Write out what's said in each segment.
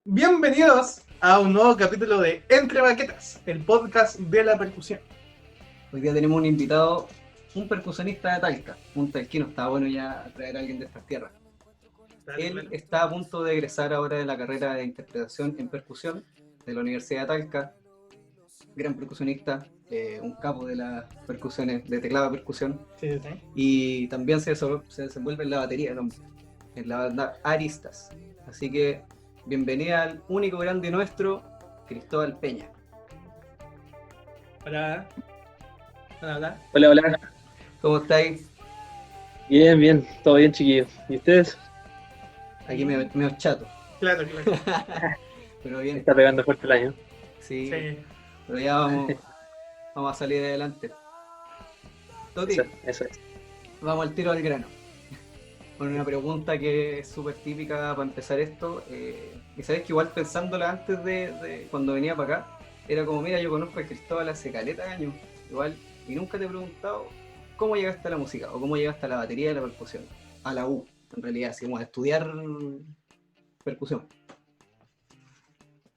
Bienvenidos a un nuevo capítulo de Entre Baquetas, el podcast de la percusión. Hoy día tenemos un invitado, un percusionista de Talca, un talquino. Estaba bueno ya traer a alguien de estas tierras. Él está a punto de egresar ahora de la carrera de interpretación en percusión de la Universidad de Talca. Gran percusionista, un capo de las percusiones, de teclado de percusión. Sí, sí. Y también se desenvuelve en la batería, ¿no? En la banda Aristas. Así que bienvenida al único grande nuestro, Cristóbal Peña. Hola. Hola, hola. Hola, hola. ¿Cómo estáis? Bien, bien, todo bien, chiquillos. ¿Y ustedes? Aquí medio chato, Claro, claro. pero bien. Está pegando fuerte el año. Sí, Sí. pero ya vamos a salir adelante. Toti, Eso es. vamos al tiro al grano. Con una pregunta que es súper típica para empezar esto. Y sabes que igual pensándola antes de cuando venía para acá, era como, mira, yo conozco a Cristóbal hace caleta de años, igual, y nunca te he preguntado cómo llegaste a la música, o cómo llegaste a la batería y la percusión. A la U, en realidad, así como a estudiar percusión.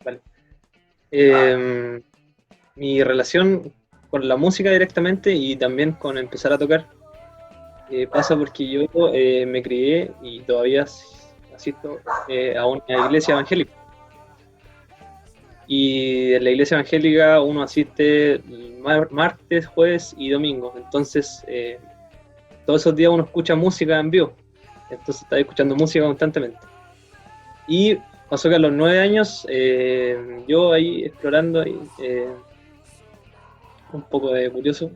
Vale. Mi relación con la música directamente y también con empezar a tocar pasa porque yo me crié y todavía asisto a una iglesia evangélica. Y en la iglesia evangélica uno asiste martes, jueves y domingo. Entonces, todos esos días uno escucha música en vivo. Entonces, está escuchando música constantemente. Y pasó que a los 9 años, yo ahí explorando, un poco de curioso,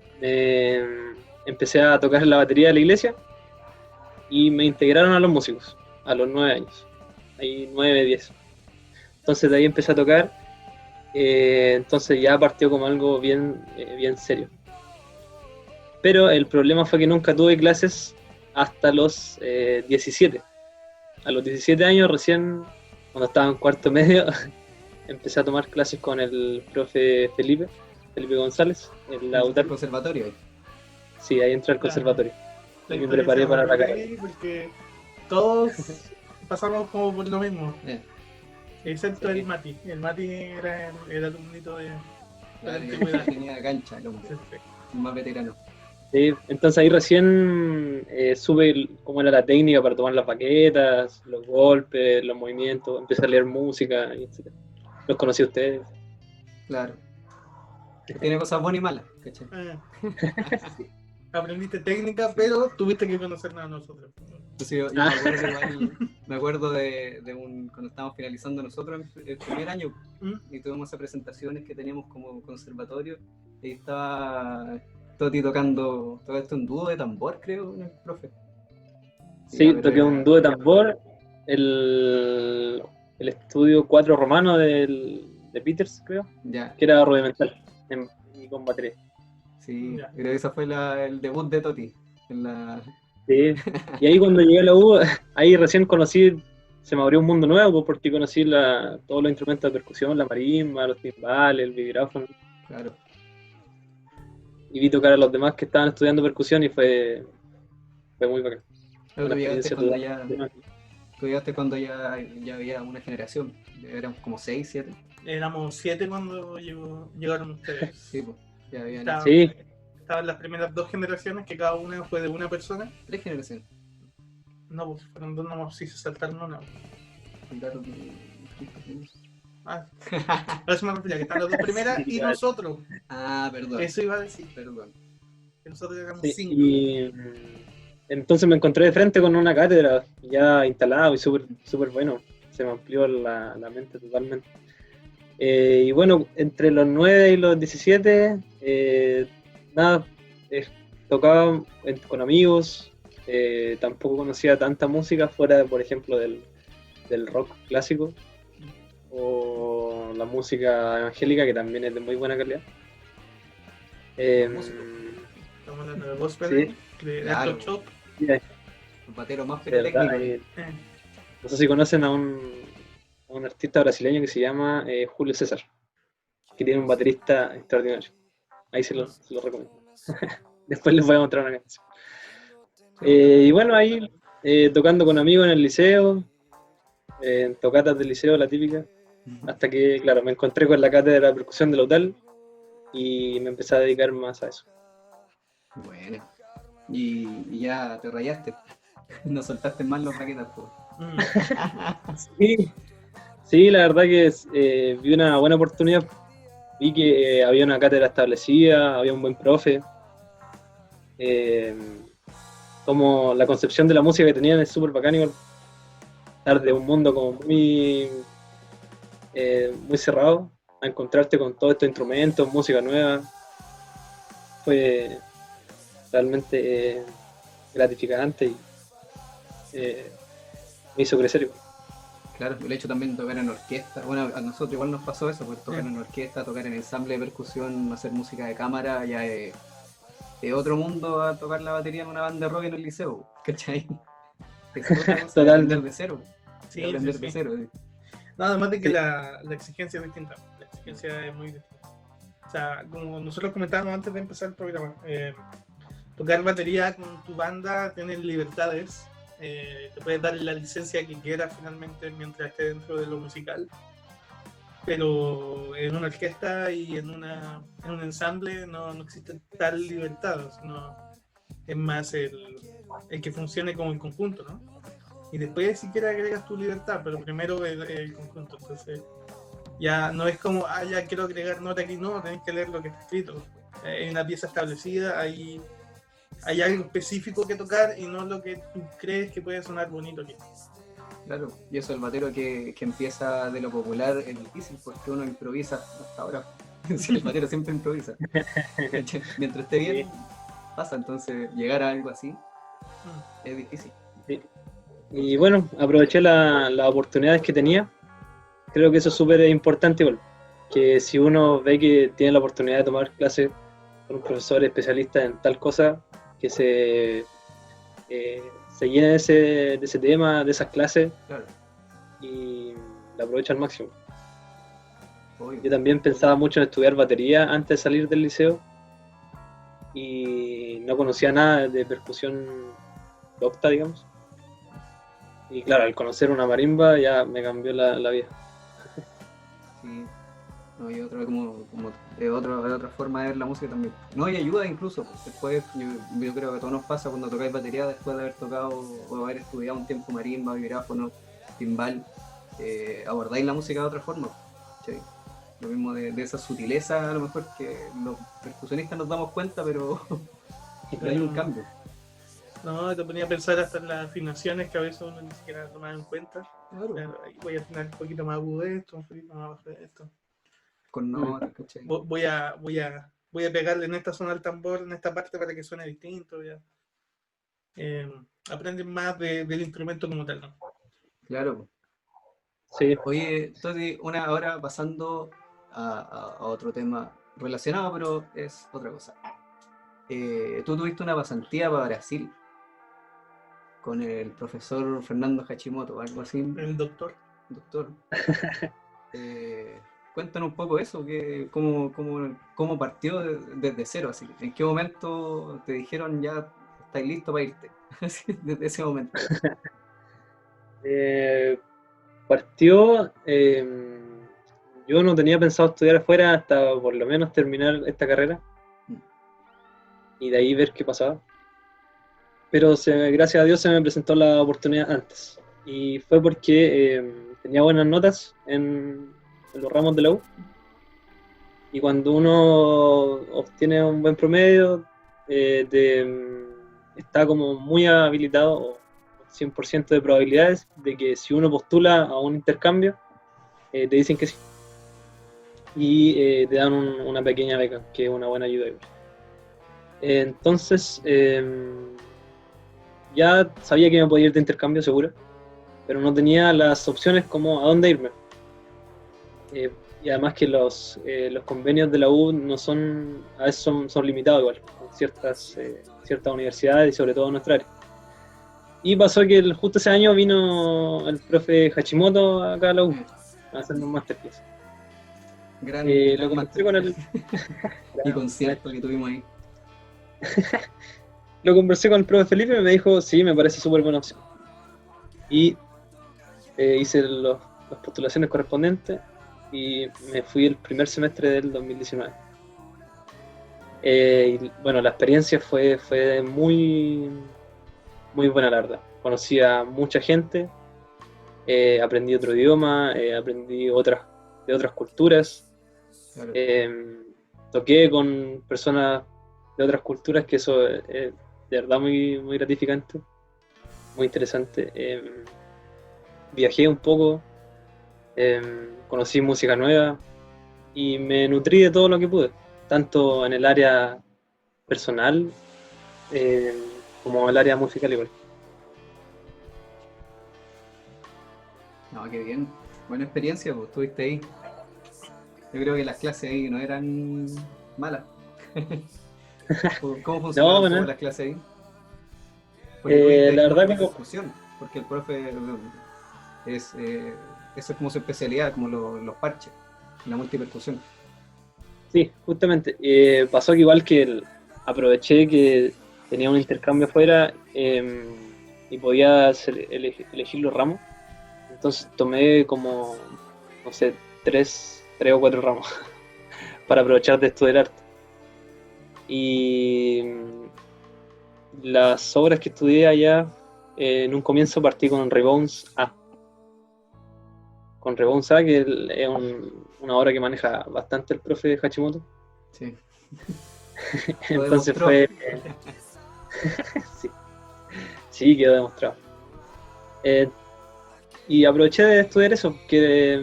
empecé a tocar la batería de la iglesia y me integraron a los músicos a los 9 años. Ahí 9, 10. Entonces de ahí empecé a tocar. Entonces ya partió como algo bien, bien serio. Pero el problema fue que nunca tuve clases hasta los 17. A los 17 años recién, cuando estaba en cuarto medio, empecé a tomar clases con el profe Felipe González, en la ¿Entraste al UTAR. conservatorio ahí? Sí, ahí entré al Claro. conservatorio. La Y me historia preparé se para la repite carrera. ahí porque todos pasamos como por lo mismo. Eh, Excepto Sí. el Mati. El Mati era el alumnito de la claro, yo antigüedad. tenía cancha, el hombre, Sí, sí. más veterano. Sí, entonces ahí recién supe cómo era la técnica para tomar las baquetas, los golpes, los movimientos, empecé a leer música, etc. Los conocí a ustedes. Claro. Tiene cosas buenas y malas, ¿cachai? Sí. Aprendiste técnica, pero tuviste que conocernos a nosotros. Entonces yo me acuerdo igual, me acuerdo cuando estábamos finalizando nosotros el primer año ¿Mm? y tuvimos esas presentaciones que teníamos como conservatorio y estaba Toti tocando todo esto en dúo de tambor, creo, con el profe. Ya, Sí, pero toqué un era... dúo de tambor, el estudio 4 romano de Peters, creo, Ya, que era rudimental y con batería. sí, Ya. creo que ese fue el debut de Toti. En la... Sí. Y ahí cuando llegué a la U, ahí recién conocí, se me abrió un mundo nuevo, pues, porque conocí todos los instrumentos de percusión, la marimba, los timbales, el vibráfono, Claro. y vi tocar a los demás que estaban estudiando percusión y fue muy bacán. Pero Una tú llegaste experiencia cuando total. ya, tú llegaste cuando ya había una generación, éramos como 6 7. Éramos 7 cuando llegaron ustedes. Sí, pues, ya habían Estaban, Sí, estaban las primeras 2 generaciones, que cada una fue de una persona. 3 generaciones. No, pues fueron 2 nomás, sí se saltaron una. Claro, Ah, a eso me refería, que están las 2 primeras y nosotros. perdón. Eso iba a decir, Perdón. que nosotros éramos sí. 5. Y entonces me encontré de frente con una cátedra ya instalada y súper súper bueno. Se me amplió la mente totalmente. Y bueno, entre los 9 y los 17, nada, tocaba con amigos, tampoco conocía tanta música fuera, por ejemplo, del rock clásico o la música evangélica, que también es de muy buena calidad. Músico. Estamos hablando de gospel, Sí, de Claro. electro chop. de El batero más verdad, pirotécnico. no sé si conocen a un artista brasileño que se llama Julio César, que tiene un baterista extraordinario. Ahí se lo recomiendo. Después les voy a mostrar una canción. Y bueno, ahí tocando con amigos en el liceo, en tocatas del liceo, la típica. Hasta que, claro, me encontré con la cátedra de percusión de la UTAL y me empecé a dedicar más a eso. Bueno. Y ya te rayaste. No soltaste más los raquetas, pues. Mm. Sí, sí, la verdad que vi una buena oportunidad. Vi que había una cátedra establecida, había un buen profe. Como la concepción de la música que tenían es súper bacán, igual. Estar de un mundo como muy cerrado, a encontrarte con todos estos instrumentos, música nueva, fue realmente gratificante y me hizo crecer igual. Claro, el hecho también de tocar en orquesta. Bueno, a nosotros igual nos pasó eso, pues tocar en orquesta, tocar en ensamble de percusión, hacer música de cámara, ya es otro mundo a tocar la batería en una banda de rock en el liceo, ¿cachai? Es otra cosa, aprender de cero. Sí, aprender sí, de sí. cero. Nada más de que Sí. la exigencia es distinta. La exigencia es muy distinta. O sea, como nosotros comentábamos antes de empezar el programa, tocar batería con tu banda, tienes libertades, te puedes dar la licencia que quieras finalmente mientras esté dentro de lo musical. Pero en una orquesta y en un ensamble no existe tal libertad, sino es más el que funcione como en conjunto, ¿no? Y después si quieres agregas tu libertad, pero primero el conjunto. Entonces ya no es como, ya quiero agregar nota aquí, no, tenés que leer lo que está escrito. Hay una pieza establecida, hay algo específico que tocar y no lo que tú crees que puede sonar bonito aquí. Claro, y eso el batero que empieza de lo popular es difícil porque uno improvisa hasta ahora. Sí, el batero siempre improvisa. Mientras esté bien, pasa. Entonces llegar a algo así es difícil. Sí. Y bueno, aproveché las oportunidades que tenía. Creo que eso es súper importante igual. Que si uno ve que tiene la oportunidad de tomar clases con un profesor especialista en tal cosa, que se llene de ese tema, de esas clases, Claro. y la aprovecha al máximo. Obvio. Yo también pensaba mucho en estudiar batería antes de salir del liceo y no conocía nada de percusión docta, digamos. Y claro, al conocer una marimba ya me cambió la vida. Sí. No, y otra otra forma de ver la música también. No, y ayuda incluso. Después, yo creo que todo nos pasa cuando tocáis batería después de haber tocado o haber estudiado un tiempo marimba, vibráfono, timbal, abordáis la música de otra forma. ¿Sí? Lo mismo de esa sutileza, a lo mejor que los percusionistas nos damos cuenta, pero hay un cambio. No, te ponía a pensar hasta en las afinaciones que a veces uno ni siquiera tomaba en cuenta. Claro, ahí voy a afinar un poquito más agudo de esto, un poquito más bajo de esto. Con notas, ¿cachai? Voy a pegarle en esta zona al tambor, en esta parte para que suene distinto. Ya. Aprenden más del instrumento como tal, ¿no? Claro. Sí. Oye, Toti, ahora pasando a otro tema relacionado, pero es otra cosa. Tú tuviste una pasantía para Brasil con el profesor Fernando Hashimoto, algo así, El doctor. doctor. Cuéntanos un poco eso, cómo partió desde cero, así. ¿En qué momento te dijeron ya estás listo para irte? Desde ese momento. Partió, yo no tenía pensado estudiar afuera hasta por lo menos terminar esta carrera y de ahí ver qué pasaba. Pero gracias a Dios se me presentó la oportunidad antes. Y fue porque tenía buenas notas en los ramos de la U. Y cuando uno obtiene un buen promedio, está como muy habilitado, o 100% de probabilidades, de que si uno postula a un intercambio, te dicen que sí. Y te dan una pequeña beca, que es una buena ayuda. Entonces, ya sabía que me podía ir de intercambio seguro, pero no tenía las opciones como a dónde irme. Y además que los convenios de la U a veces son limitados igual, en ciertas universidades y sobre todo en nuestra área. Y pasó que justo ese año vino el profe Hashimoto acá a la U a hacernos un masterclass. Lo conversé con el y concierto que tuvimos ahí. Lo conversé con el profe Felipe y me dijo, sí, me parece súper buena opción. Y hice las postulaciones correspondientes y me fui el primer semestre del 2019. Y bueno, la experiencia fue muy, muy buena, la verdad. Conocí a mucha gente, aprendí otro idioma, aprendí de otras culturas, Claro. toqué con personas de otras culturas, que eso es de verdad muy, muy gratificante, muy interesante. Viajé un poco, conocí música nueva y me nutrí de todo lo que pude, tanto en el área personal eh, como en el área musical igual. No, qué bien. Buena experiencia, pues estuviste ahí. Yo creo que las clases ahí no eran malas. ¿Cómo No, funcionaron un poco bueno, las clases ahí? Porque tuviste la ahí verdad que multipercusión, porque el profe eso es como su especialidad, como los parches, la multipercusión. sí, justamente. Pasó que igual que aproveché que tenía un intercambio afuera y podía elegir los ramos. Entonces tomé como, no sé, tres o cuatro ramos para aprovechar de estudiar arte. Y las obras que estudié allá, en un comienzo partí con Rebones A. Con Rebones A, que es una obra que maneja bastante el profe Hashimoto. Sí, lo Entonces demostró. sí, sí, quedó demostrado. Eh, y aproveché de estudiar eso, que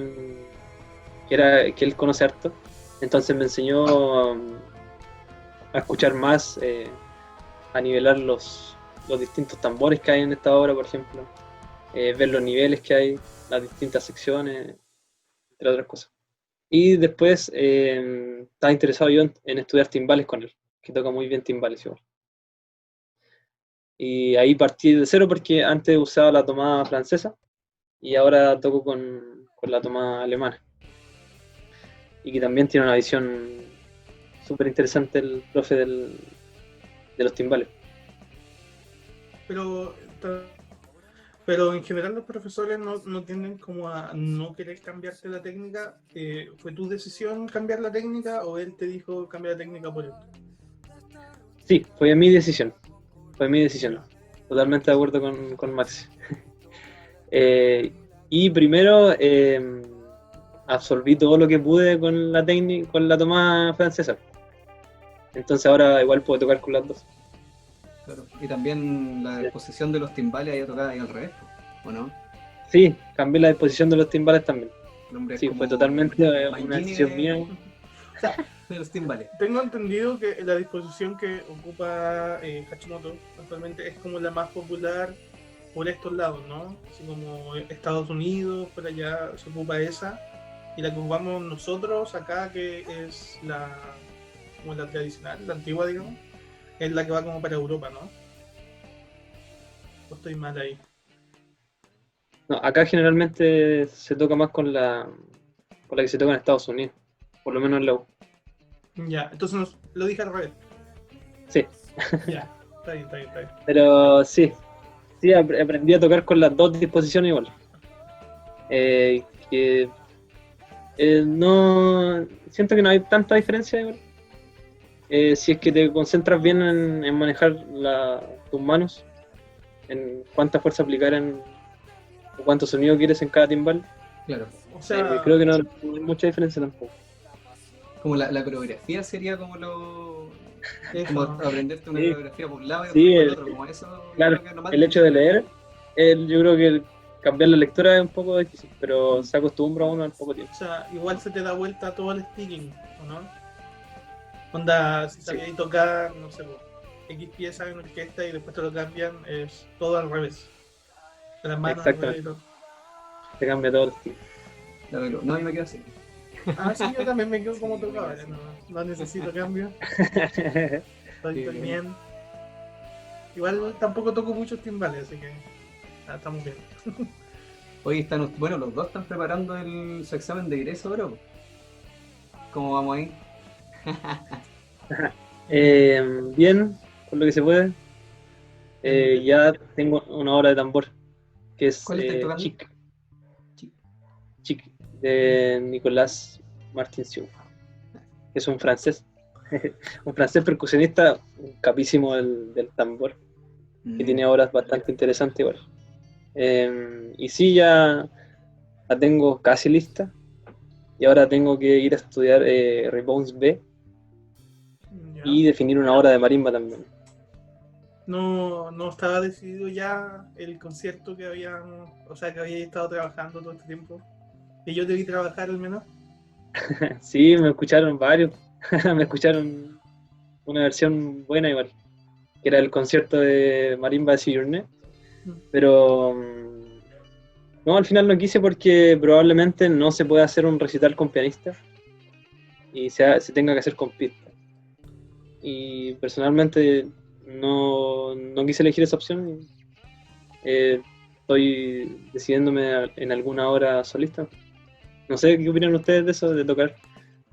él conoce harto. Entonces me enseñó a escuchar más, a nivelar los distintos tambores que hay en esta obra, por ejemplo, ver los niveles que hay, las distintas secciones, entre otras cosas. Y después estaba interesado yo en estudiar timbales con él, que toca muy bien timbales igual. Y ahí partí de cero porque antes usaba la tomada francesa y ahora toco con la tomada alemana. Y que también tiene una visión súper interesante el profe de los timbales. Pero, pero en general los profesores no tienden como a no querer cambiarte la técnica. ¿Fue tu decisión cambiar la técnica o él te dijo cambiar la técnica por esto? Sí, fue mi decisión. Fue mi decisión. Totalmente de acuerdo con Maxi. Y primero absorbí todo lo que pude con la técnica, con la tomada francesa. Entonces ahora igual puedo tocar con las dos. Claro. Y también la disposición de los timbales ahí tocada ahí al revés, ¿o no? Sí, cambié la disposición de los timbales también. El hombre es Sí, fue como totalmente una Mangini decisión mía. O sea, de los timbales. tengo entendido que la disposición que ocupa Hashimoto actualmente es como la más popular por estos lados, ¿no? Así como Estados Unidos, por allá se ocupa esa. Y la que ocupamos nosotros acá, que es como la tradicional, la antigua, digamos, es la que va como para Europa, ¿no? O estoy mal ahí. No, acá generalmente se toca más con la que se toca en Estados Unidos, por lo menos en la U. Ya, entonces lo dije al revés. Sí, Ya, está bien, está bien, está bien. pero sí, aprendí a tocar con las dos disposiciones igual. Que no siento que no hay tanta diferencia igual. Si es que te concentras bien en manejar tus manos, en cuánta fuerza aplicar o cuánto sonido quieres en cada timbal, Claro. O sea, creo que no hay mucha diferencia tampoco. Como la coreografía sería como como eso. aprenderte una Sí, coreografía por un lado y después sí, por el otro, como eso yo claro, creo que es lo más el hecho difícil. de leer, yo creo que cambiar la lectura es un poco difícil, pero se acostumbra uno al poco tiempo. O sea, igual se te da vuelta todo el sticking, ¿o no? Onda, si Sí, sabías tocar, no sé, X pieza en orquesta y después te lo cambian, es todo al revés. Las manos al revés y exactamente, todo. se cambia todo el estilo. Claro, no, a mí me quedo así. Ah, sí, yo también me quedo Sí, como me quedo tocaba, así. no necesito cambio, Sí, estoy bien. Igual tampoco toco muchos timbales, así que estamos bien. Hoy bueno, los dos están preparando su examen de ingreso, bro. ¿Cómo vamos ahí? Bien, con lo que se puede. Bien, bien. Ya tengo una hora de tambor, que es ¿Cuál estáis tocando? chic, Sí. chic, de Nicolas Martinsiu, que es un francés. Un francés percusionista capísimo del tambor, que tiene obras bastante interesantes igual. Y sí, ya la tengo casi lista. Y ahora tengo que ir a estudiar Rebounds B Ya. y definir una obra de marimba también. No estaba decidido ya el concierto que que había estado trabajando todo este tiempo. Que yo debí trabajar al menos. Sí, me escucharon varios. Me escucharon una versión buena igual, que era el concierto de marimba de Sijourné. Pero no, al final no quise porque probablemente no se pueda hacer un recital con pianista y se tenga que hacer con pista. Y personalmente no quise elegir esa opción. Y, estoy decidiéndome en alguna hora solista. No sé qué opinan ustedes de eso, de tocar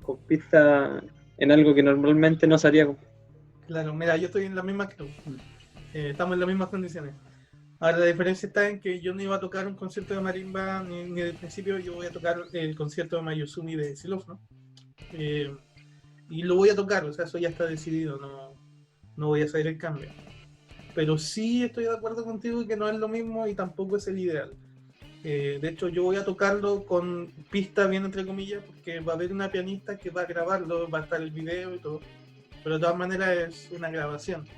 con pista en algo que normalmente no se haría con... Claro, mira, yo estoy en la misma que tú. Estamos en las mismas condiciones. Ahora la diferencia está en que yo no iba a tocar un concierto de marimba ni de principio. Yo voy a tocar el concierto de Mayuzumi de xilófono. Y lo voy a tocar, o sea, eso ya está decidido, no voy a hacer el cambio. Pero sí estoy de acuerdo contigo que no es lo mismo y tampoco es el ideal. De hecho, yo voy a tocarlo con pista bien entre comillas, porque va a haber una pianista que va a grabarlo, va a estar el video y todo. Pero de todas maneras es una grabación.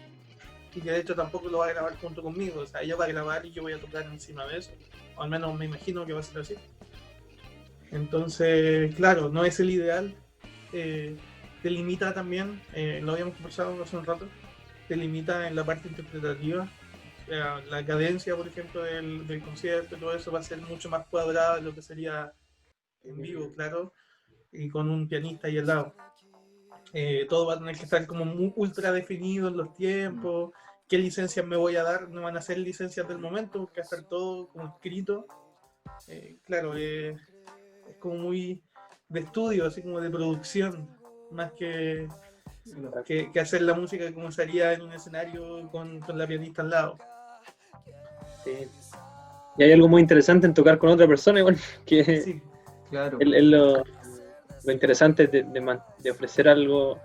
Y que de hecho tampoco lo va a grabar junto conmigo, o sea, ella va a grabar y yo voy a tocar encima de eso. O al menos me imagino que va a ser así. Entonces, claro, no es el ideal. Te limita también, lo habíamos conversado hace un rato, te limita en la parte interpretativa. La cadencia, por ejemplo, del concierto y todo eso va a ser mucho más cuadrada de lo que sería en vivo, claro, y con un pianista ahí al lado. Todo va a tener que estar como muy ultra definido en los tiempos. ¿Qué licencias me voy a dar? No van a ser licencias del momento, porque va a estar todo como escrito. Claro, es como muy de estudio, así como de producción, más que hacer la música como se haría en un escenario con la pianista al lado. Sí. Y hay algo muy interesante en tocar con otra persona igual, que Sí, Claro. es lo interesante de ofrecer algo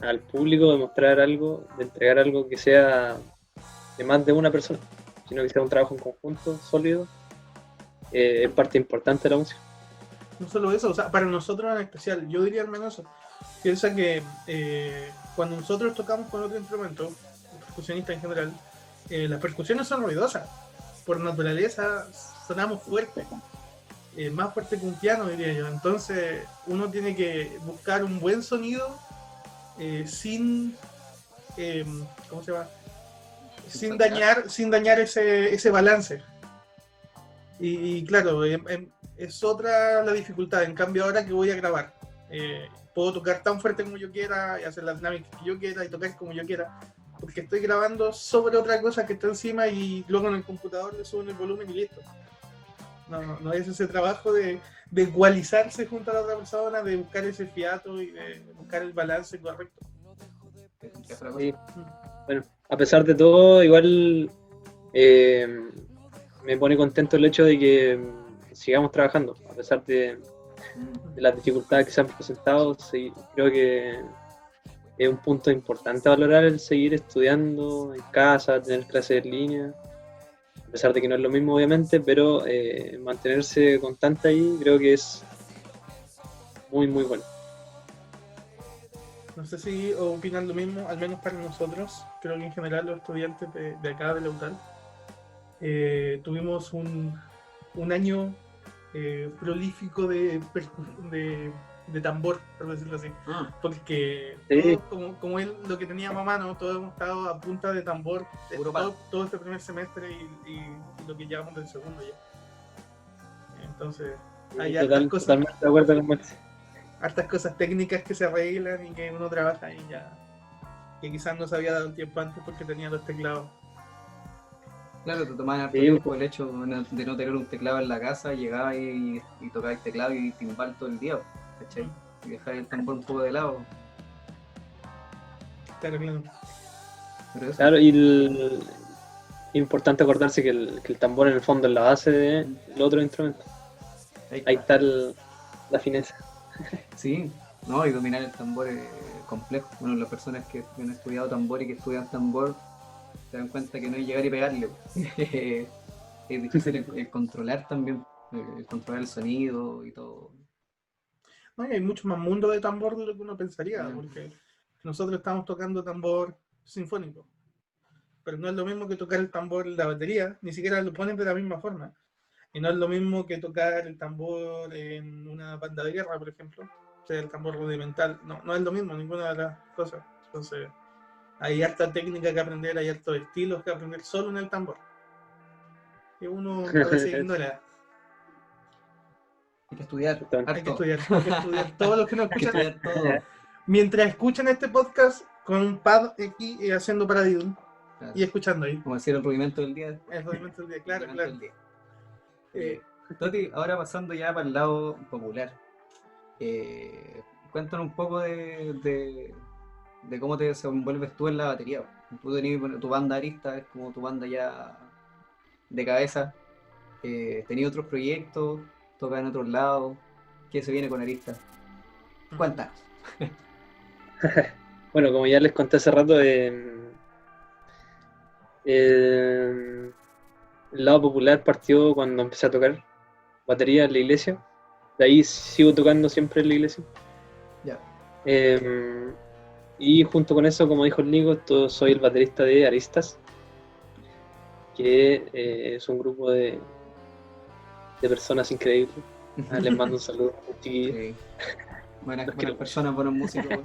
al público, de mostrar algo, de entregar algo que sea de más de una persona, sino que sea un trabajo en conjunto, sólido, es parte importante de la música. no solo eso, o sea, para nosotros en especial, yo diría al menos eso. Piensa que cuando nosotros tocamos con otro instrumento, percusionista en general, las percusiones son ruidosas. Por naturaleza sonamos fuerte, más fuerte que un piano, diría yo. Entonces uno tiene que buscar un buen sonido sin, ¿cómo se llama? Sin dañar ese balance. Y claro, es otra la dificultad. En cambio, ahora que voy a grabar, puedo tocar tan fuerte como yo quiera y hacer las dinámicas que yo quiera y tocar como yo quiera, porque estoy grabando sobre otra cosa que está encima y luego en el computador le subo el volumen y listo. No es ese trabajo de igualizarse junto a la otra persona, de buscar ese fiato y de buscar el balance correcto. Sí. Bueno, a pesar de todo, igual me pone contento el hecho de que sigamos trabajando, a pesar de las dificultades que se han presentado. Sí, creo que es un punto importante a valorar el seguir estudiando en casa, tener clases en línea, a pesar de que no es lo mismo obviamente, pero mantenerse constante ahí creo que es muy muy bueno. No sé si opinan lo mismo, al menos para nosotros. Creo que en general los estudiantes de acá de la UTAL tuvimos un año prolífico de tambor, por decirlo así. Porque Sí. como es lo que teníamos a mano, todos hemos estado a punta de tambor todo este primer semestre y lo que llevamos del segundo ya. Entonces, hay Totalmente de acuerdo con Maxi. hartas cosas técnicas que se arreglan y que uno trabaja y ya, que quizás no se había dado el tiempo antes porque tenía los teclados. Claro, te tomabas tiempo el hecho de no tener un teclado en la casa, llegabas y tocabas teclado y timbal todo el día, ¿cachai? Y dejabas el tambor un poco de lado. Claro. Pero eso, Claro, importante acordarse que el tambor en el fondo es la base del otro instrumento. Ahí está la fineza. Sí, no, y dominar el tambor es complejo. Bueno, las personas que han estudiado tambor y que estudian tambor se dan cuenta que no es llegar y pegarle. Es difícil el controlar también, el controlar el sonido y todo. No, y hay mucho más mundo de tambor de lo que uno pensaría, Mm. porque nosotros estamos tocando tambor sinfónico, pero no es lo mismo que tocar el tambor en la batería, ni siquiera lo ponen de la misma forma. Y no es lo mismo que tocar el tambor en una banda de guerra, por ejemplo, o sea, el tambor rudimental. No, no es lo mismo, ninguna de las cosas. Entonces, hay harta técnica que aprender, hay hartos estilos que aprender solo en el tambor. Que uno a veces ignora. Hay que estudiar harto. Hay que estudiar todo lo que no Hay que escuchan. estudiar todo. Mientras escuchan este podcast con un pad aquí haciendo paradiddle Claro. y escuchando ahí. Como decir el rudimento del día. El movimiento del día, El claro, rudimento claro. del día. Eh, Toti, ahora pasando ya para el lado popular. Cuéntanos un poco de cómo te desenvuelves tú en la batería. Tú tenés, bueno, tu banda Arista, es como tu banda ya de cabeza. ¿Tenías otros proyectos? ¿Tocas en otros lados? ¿Qué se viene con Arista? Cuéntanos. Bueno, como ya les conté hace rato, el lado popular partió cuando empecé a tocar batería en la iglesia. De ahí sigo tocando siempre en la iglesia. Ya. Y junto con eso, como dijo el Nico, soy el baterista de Aristas, que es un grupo de personas increíbles. Les mando un saludo a los chiquillos. Sí. Buenas quiero personas, buenos músicos.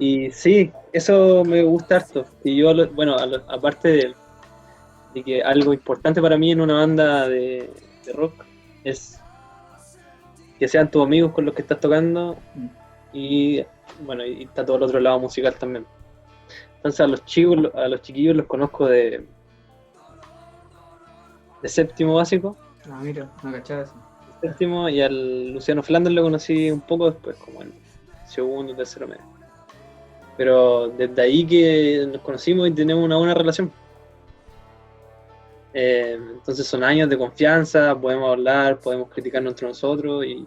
Y sí, eso me gusta harto. Y yo, aparte de que algo importante para mí en una banda de rock es que sean tus amigos con los que estás tocando y bueno, y está todo el otro lado musical también. Entonces a los chiquillos los conozco de séptimo básico. Ah, mira, no cachaba eso. Séptimo, y al Luciano Flanders lo conocí un poco después, como en segundo, tercero medio. Pero desde ahí que nos conocimos y tenemos una buena relación. Entonces son años de confianza, podemos hablar, podemos criticarnos entre nosotros y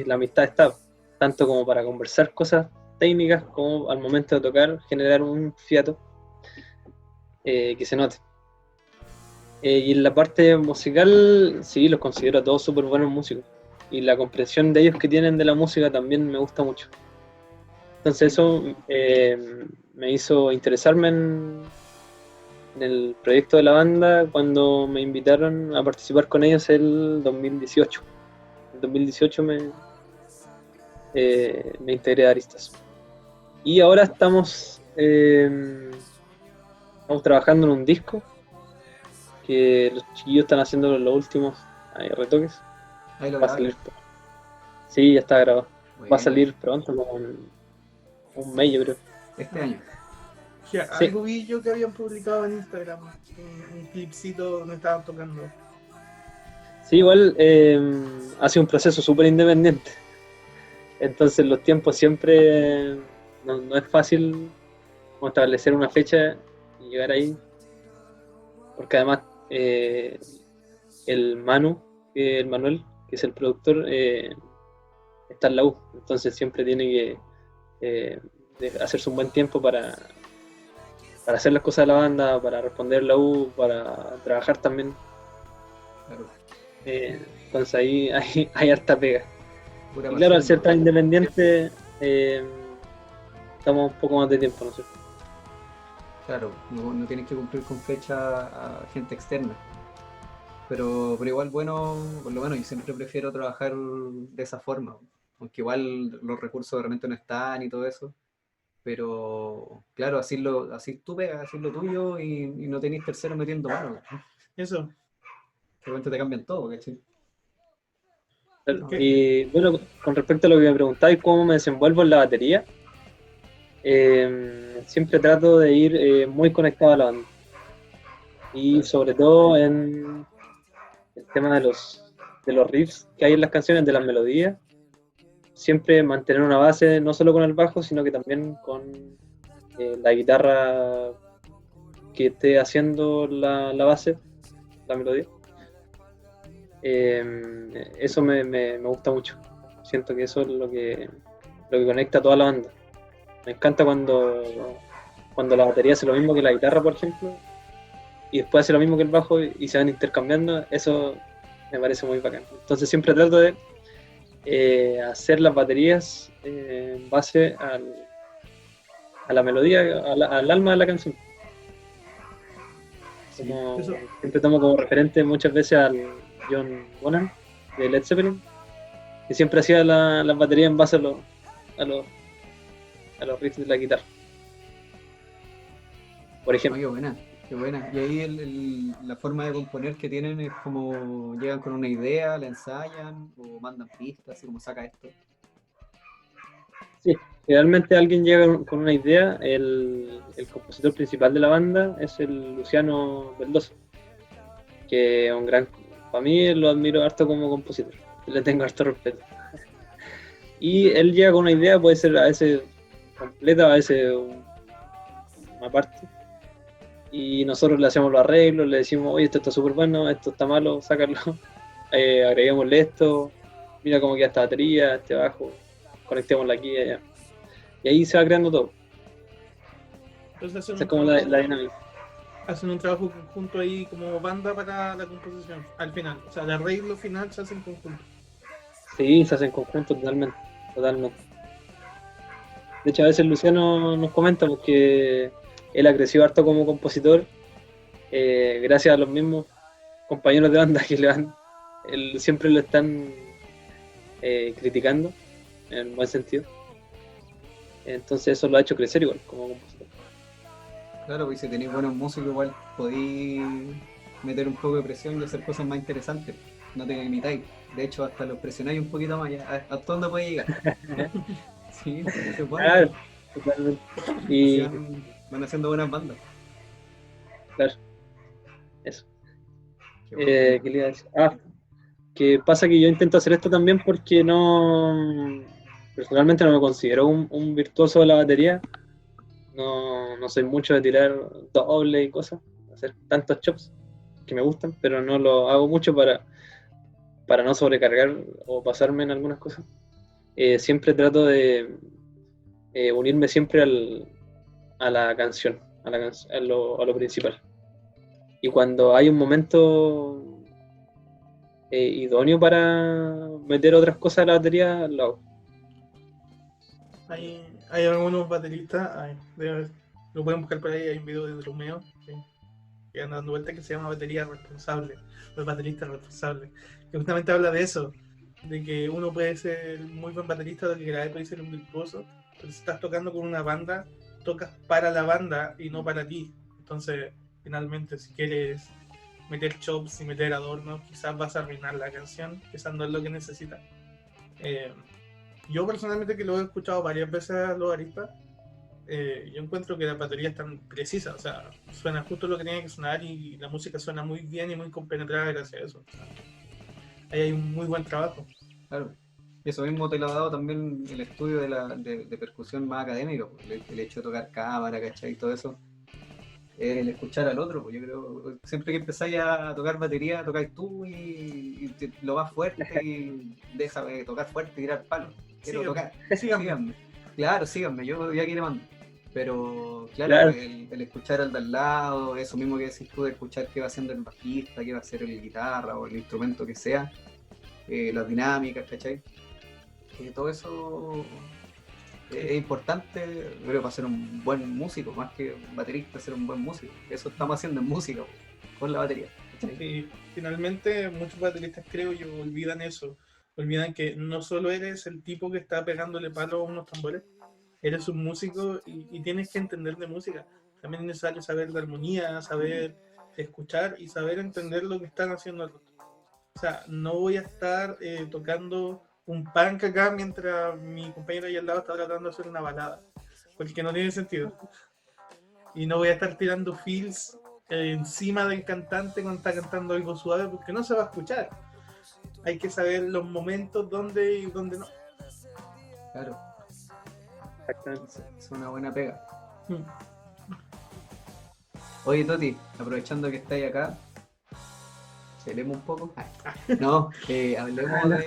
la amistad está, tanto como para conversar cosas técnicas como al momento de tocar, generar un fiato que se note. Y en la parte musical, sí, los considero a todos súper buenos músicos. Y la comprensión de ellos que tienen de la música también me gusta mucho. Entonces eso me hizo interesarme en el proyecto de la banda cuando me invitaron a participar con ellos el 2018. En 2018 me integré a Aristas. Y ahora estamos trabajando en un disco que los chiquillos están haciendo los últimos retoques. Ahí lo Va a grabé. salir. Sí, ya está grabado. Bueno, Va a salir pronto, como un mes, yo creo. este año. o sea, Sí. Algo vi yo que habían publicado en Instagram, un clipcito donde estaban tocando. Sí, igual ha sido un proceso súper independiente. Entonces los tiempos siempre no es fácil como establecer una fecha y llegar ahí. Porque además el Manuel, que es el productor, está en la U. Entonces siempre tiene que hacerse un buen tiempo para hacer las cosas de la banda, para responder la U, para trabajar también. Claro. Entonces ahí hay harta pega. Pura Y claro, al ser pasión, tan independiente, estamos un poco más de tiempo, ¿no es cierto? Claro, no tienes que cumplir con fecha a gente externa. Pero igual por lo menos yo siempre prefiero trabajar de esa forma. Aunque igual los recursos de repente no están y todo eso. Pero claro, así tú pegas, así lo tuyo y no tenés tercero metiendo mano. Eso. De repente te cambian todo, ¿cachai? ¿Qué? Y bueno, con respecto a lo que me preguntáis, cómo me desenvuelvo en la batería, siempre trato de ir muy conectado a la banda. Y sobre todo en el tema de los riffs que hay en las canciones, de las melodías, siempre mantener una base no solo con el bajo, sino que también con la guitarra que esté haciendo la base, la melodía. Eso me gusta mucho. Siento que eso es lo que conecta a toda la banda. Me encanta cuando la batería hace lo mismo que la guitarra, por ejemplo, y después hace lo mismo que el bajo y se van intercambiando. Eso me parece muy bacán. Entonces siempre trato de hacer las baterías en base a la melodía, al alma de la canción. Eso, Siempre tomo como referente muchas veces al John Bonham de Led Zeppelin, que siempre hacía las baterías en base a los, a los riffs de la guitarra, por Ah, ejemplo. qué buena, qué buena. Y ahí la forma de componer que tienen es como llegan con una idea, la ensayan o mandan pistas, así como saca esto. Sí, realmente alguien llega con una idea. El compositor principal de la banda es el Luciano Beldoso, que es un gran, para mí lo admiro harto como compositor, le tengo harto respeto. Y él llega con una idea, puede ser a veces completa, a veces una parte, y nosotros le hacemos los arreglos, le decimos, oye, esto está súper bueno, esto está malo, sácalo, agreguémosle esto, mira cómo queda esta batería, este bajo, conectémosla aquí y allá. Y ahí se va creando todo. entonces hacen Esa un es como trabajo, la dinámica. hacen un trabajo conjunto ahí como banda para la composición, al final. O sea, el arreglo final se hace en conjunto. Sí, se hacen conjuntos totalmente, totalmente. De hecho, a veces Luciano nos comenta porque él ha crecido harto como compositor, gracias a los mismos compañeros de banda que siempre lo están criticando, en buen sentido. Entonces eso lo ha hecho crecer igual como compositor. Claro, pues si tenéis buenos músicos, igual podéis meter un poco de presión y hacer cosas más interesantes. No te limitáis. De hecho, hasta los presionáis un poquito más. ¿Hasta dónde puede llegar? Sí, se puede. Claro, totalmente. Así Y van haciendo buenas bandas. claro, eso. Qué bueno. ¿Qué le iba a decir? Que pasa que yo intento hacer esto también porque personalmente no me considero un virtuoso de la batería. No soy mucho de tirar doble y cosas, hacer tantos chops que me gustan, pero no lo hago mucho para no sobrecargar o pasarme en algunas cosas. Siempre trato de unirme siempre a la canción, a lo principal. Y cuando hay un momento idóneo para meter otras cosas a la batería, lo hago. Hay algunos bateristas, lo pueden buscar por ahí, hay un video de Drumeo que anda dando vuelta que se llama Batería Responsable, o el baterista responsable, que justamente habla de eso, de que uno puede ser muy buen baterista, de que grave puede ser un virtuoso, pero si estás tocando con una banda, tocas para la banda y no para ti. Entonces, finalmente, si quieres meter chops y meter adornos, quizás vas a arruinar la canción, quizás no es lo que necesitas. Yo personalmente, que lo he escuchado varias veces a los aristas, yo encuentro que la batería es tan precisa, o sea, suena justo lo que tiene que sonar y la música suena muy bien y muy compenetrada gracias a eso. O sea, ahí hay un muy buen trabajo. Claro. Y eso mismo te lo ha dado también el estudio de percusión más académico, pues, el hecho de tocar cámara, ¿cachai? Y todo eso. El escuchar al otro, pues yo creo, siempre que empezáis a tocar batería, tocáis tú y lo vas fuerte y deja de tocar fuerte y tirar palos. Quiero Síganme, tocar, síganme. síganme. Claro, síganme, yo ya aquí le mando. Pero claro, Claro. el escuchar al de al lado, eso mismo que decís tú, de escuchar qué va haciendo el bajista, qué va a hacer el guitarra o el instrumento que sea, las dinámicas, ¿cachai? Todo eso es importante, creo, para ser un buen músico, más que un baterista, ser un buen músico. Eso estamos haciendo en música, con la batería. ¿Cachai? Y finalmente muchos bateristas, creo yo, olvidan eso. Olvidan que no solo eres el tipo que está pegándole palo a unos tambores, eres un músico y tienes que entender de música. También es necesario saber de armonía, saber escuchar y saber entender lo que están haciendo el otro. O sea, no voy a estar tocando un punk acá mientras mi compañero ahí al lado está tratando de hacer una balada, porque no tiene sentido. Y no voy a estar tirando feels encima del cantante cuando está cantando algo suave, porque no se va a escuchar. Hay que saber los momentos donde y donde no. Claro, Exactamente. es una buena pega. Mm. Oye, Toti, aprovechando que estáis acá, hablemos un poco. No, hablemos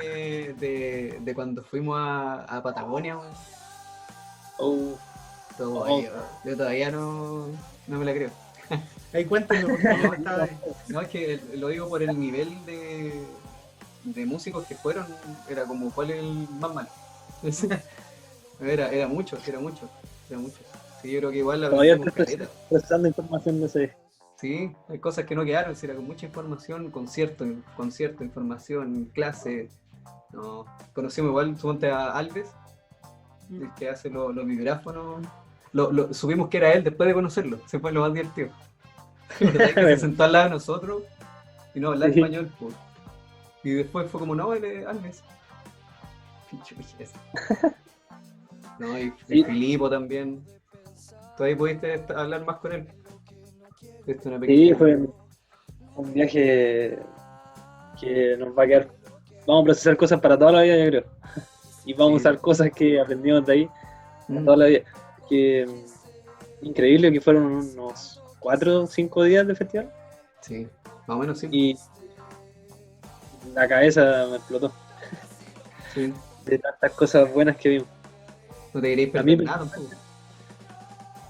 de cuando fuimos a Patagonia, weón. Oh, Todo Oh. ahí, weón. Yo todavía no me la creo. Ahí cuéntame por qué no estaba ahí. No, es que lo digo por el nivel de músicos que fueron, era como cuál es el más malo. Era mucho. Sí, yo creo que igual la todavía aprendimos estoy caleta. procesando información de ese. Sí, hay cosas que no quedaron, si era con mucha información, concierto, información, clase. No, conocimos igual, suponte a Alves, el que hace los vibráfonos. Supimos que era él después de conocerlo, se fue lo más divertido. ¿Verdad? Que se sentó al lado de nosotros y no hablaba Sí. español, po. Y después fue como, no, él es Alves. Pinche vejez. No, y Sí. Filipo también. Tú ahí pudiste hablar más con él. Tuviste una Sí, pequeña... fue un viaje que nos va a quedar. Vamos a procesar cosas para toda la vida, yo creo. Y vamos Sí. a usar cosas que aprendimos de ahí para Mm, toda la vida. Que increíble que fueron unos 4 o 5 días de festival sí, más o menos sí. y la cabeza me explotó Sí. de tantas cosas buenas que vimos. No te queréis A mí, perder nada tampoco.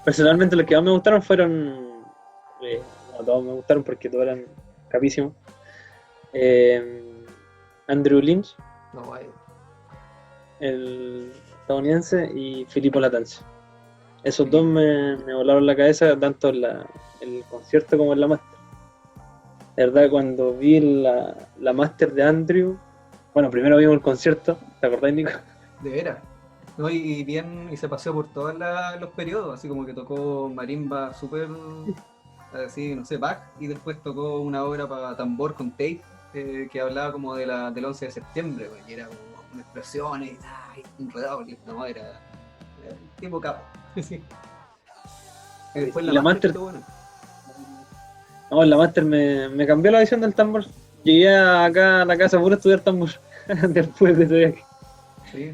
personalmente, los que más me gustaron fueron. No, todos me gustaron porque todos eran capísimos. Andrew Lynch, No, guay. el estadounidense, y Filippo Lattanzi. Esos dos me volaron la cabeza tanto en el concierto como en la máster. De verdad, cuando vi la máster de Andrew, bueno, primero vimos el concierto, ¿te acordás, Nico? De veras. No, y bien, y se paseó por todos los periodos, así como que tocó marimba súper, así, no sé, Bach, y después tocó una obra para tambor con tape, que hablaba como del 11 de septiembre, güey, y era como unas explosiones, ay, un redoble, no, era tipo capo. Sí. Y después Y la máster, estuvo bueno. no, en la máster me cambió la visión del tambor. Llegué acá a la casa puro a estudiar tambor después de ese viaje. Sí.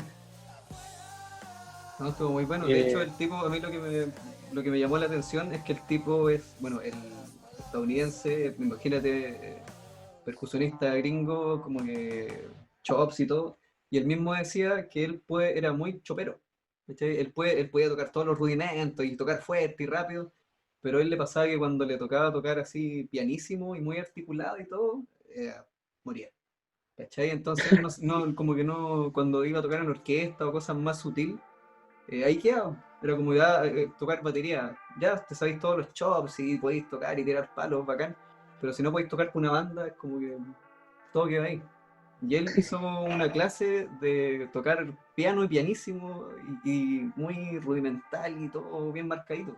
No, estuvo muy bueno. De hecho, el tipo, a mí lo que me llamó la atención es que el tipo es, bueno, el estadounidense, imagínate, percusionista gringo, como que chops y todo, y él mismo decía que era muy chopero. ¿Cachai? Él podía tocar todos los rudimentos y tocar fuerte y rápido, pero a él le pasaba que cuando le tocaba tocar así pianísimo y muy articulado y todo, moría. ¿Cachai? Entonces, como que no, cuando iba a tocar en orquesta o cosas más sutiles, ahí queda. Era como ya tocar batería. Ya te sabéis todos los chops y podéis tocar y tirar palos, bacán. Pero si no podéis tocar con una banda, es como que todo queda ahí. Y él hizo una clase de tocar piano y pianísimo y muy rudimental y todo bien marcadito.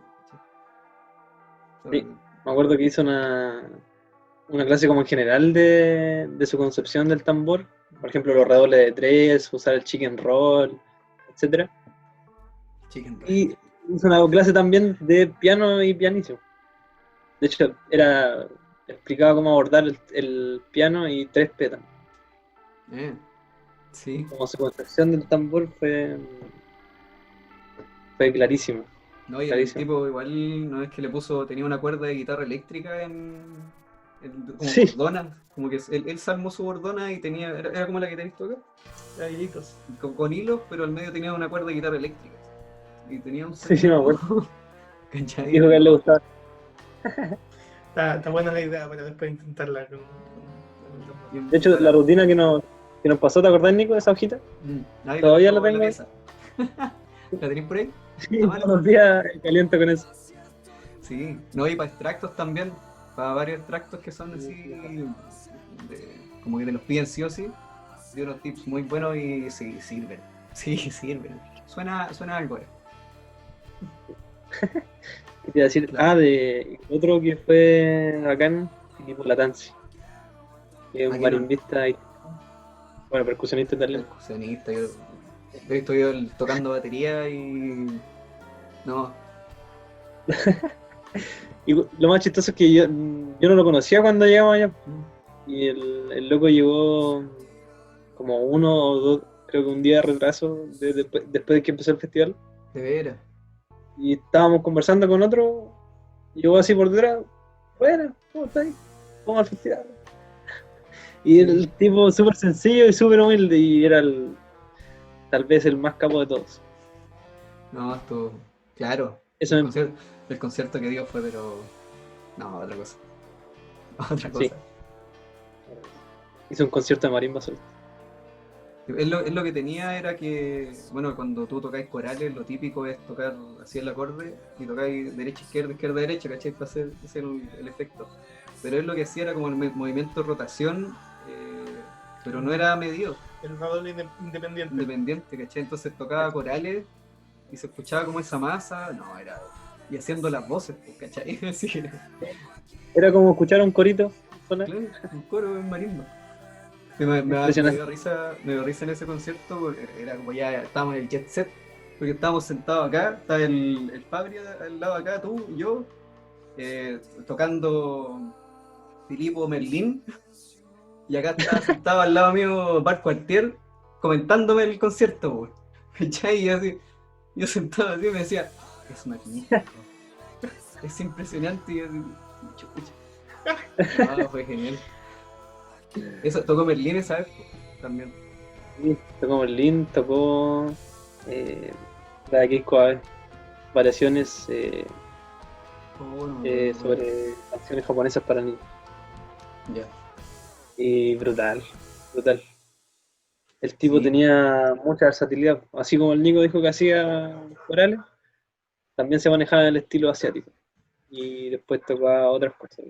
¿Cachai? Sí, me acuerdo que hizo una clase como en general de su concepción del tambor. Por ejemplo, los redobles de tres, usar el chicken roll, etcétera. Chicken Run. Y hizo una clase también de piano y pianísimo. De hecho, explicaba cómo abordar el piano y tres petas. Sí. Como su concepción del tambor fue clarísimo. No, y el Clarísimo. tipo igual no es que tenía una cuerda de guitarra eléctrica como Sí. bordona, como que él se armó su bordona y era como la que tenés tú acá, Traguitos. con hilos, pero al medio tenía una cuerda de guitarra eléctrica. Y tenía un Sí, me acuerdo. ¿Cachai? Dijo que a él le gustaba. Está buena la idea para después intentarla con el tambor. De hecho, la rutina que nos pasó, ¿te acordás, Nico, de esa hojita? Ahí Todavía la en tengo. pieza. ¿La tenéis por ahí? Sí, Ah, vale. todos los días caliento con eso. Sí, no, y para extractos también, para varios extractos que son así, como que te los piden sí o sí, dio unos tips muy buenos y sí, sirven. Sí, sirven. Suena algo, ¿Qué te iba a decir? Claro. De otro que fue bacán, Filippo Lattanzi, que es un Aquí marimbista y, bueno, percusionista italiano. Percusionista, yo he visto yo tocando batería y... No, Y lo más chistoso es que yo no lo conocía cuando llegamos allá. Y el loco llegó como 1 o 2, creo que un día de retraso después de que empezó el festival. de veras. Y estábamos conversando con otro. Y llegó así por detrás. Bueno, ¿cómo estáis? Vamos al festival. Y el tipo súper sencillo y súper humilde, y era tal vez el más capo de todos. No, esto, claro. Eso El concierto que dio fue, pero. No, otra cosa. Otra Sí. cosa. Hizo un concierto de marimba solo. Es lo que tenía era que, bueno, cuando tú tocáis corales, lo típico es tocar así el acorde y tocáis derecha, izquierda, derecha, ¿cachai? Para hacer el efecto. Pero él lo que hacía era como el movimiento de rotación, pero no era medido, El redoble independiente. independiente, ¿cachai? Entonces tocaba corales y se escuchaba como esa masa, no, era. Y haciendo las voces, pues, ¿cachai? Así que, Era como escuchar un corito sonar. claro, un coro en marimba. Me Impresionante. me dio risa en ese concierto porque era como ya estábamos en el jet set, porque estábamos sentados acá, estaba el Fabri al lado acá, tú, yo, tocando Filipo Merlín, y acá estaba sentado al lado mío Bar Cuartier comentándome el concierto, pues. ¿Cachai? Y así, yo sentado así me decía, es magnífico, es impresionante, y así, chucha. No, fue genial. Eso, tocó Merlín esa vez, pues, también. Sí, tocó Merlín, tocó la de Keiko Abe, variaciones Oh, no, sobre canciones japonesas para niños. ya. Y brutal. El tipo Sí. tenía mucha versatilidad. Así como el Nico dijo que hacía corales, también se manejaba en el estilo asiático. Y después tocaba otras cosas.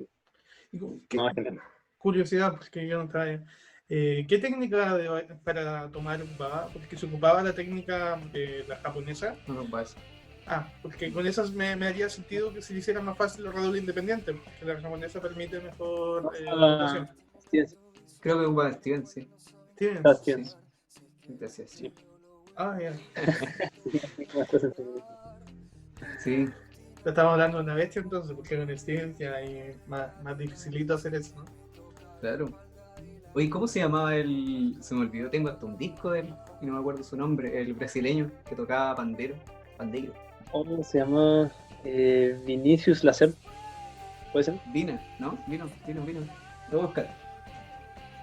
Y No, genial. curiosidad, porque yo no estaba ahí. ¿Qué técnica para tomar un baba? Porque se ocupaba la técnica de la japonesa. No nos va eso. Porque con esas me haría sentido que se le hiciera más fácil el redoble independiente, porque la japonesa permite mejor rotación. Steven, Creo que ocupa Steven, sí. Stevens. Steven. Gracias. Sí. Ya. Sí. Ya estamos hablando de una bestia entonces, porque con Stevens ya hay más dificilito hacer eso, ¿no? Claro. Oye, ¿cómo se llamaba el...? Se me olvidó, tengo hasta un disco de él, y no me acuerdo su nombre, el brasileño que tocaba pandeiro. ¿Cómo se llama? Vinicius Lacer. ¿Puede ser? Vina, ¿no? Vino. Lo voy a buscar.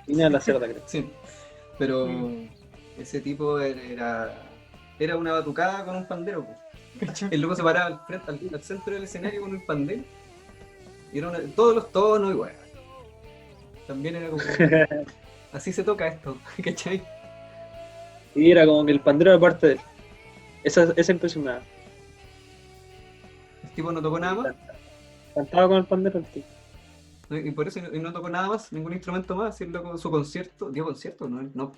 Vina Lacerda, creo. Sí. Pero ese tipo era una batucada con un pandero, pues. El loco se paraba al centro del escenario con un pandero. Y era todos los tonos igual. También era como... Así se toca esto, ¿cachai? Y era como que el pandero era parte de él. Esa impresionaba. El tipo no tocó nada más. Cantaba con el pandero el tipo. Y por eso no tocó nada más, ningún instrumento más. Y el loco, su concierto, dio concierto, no.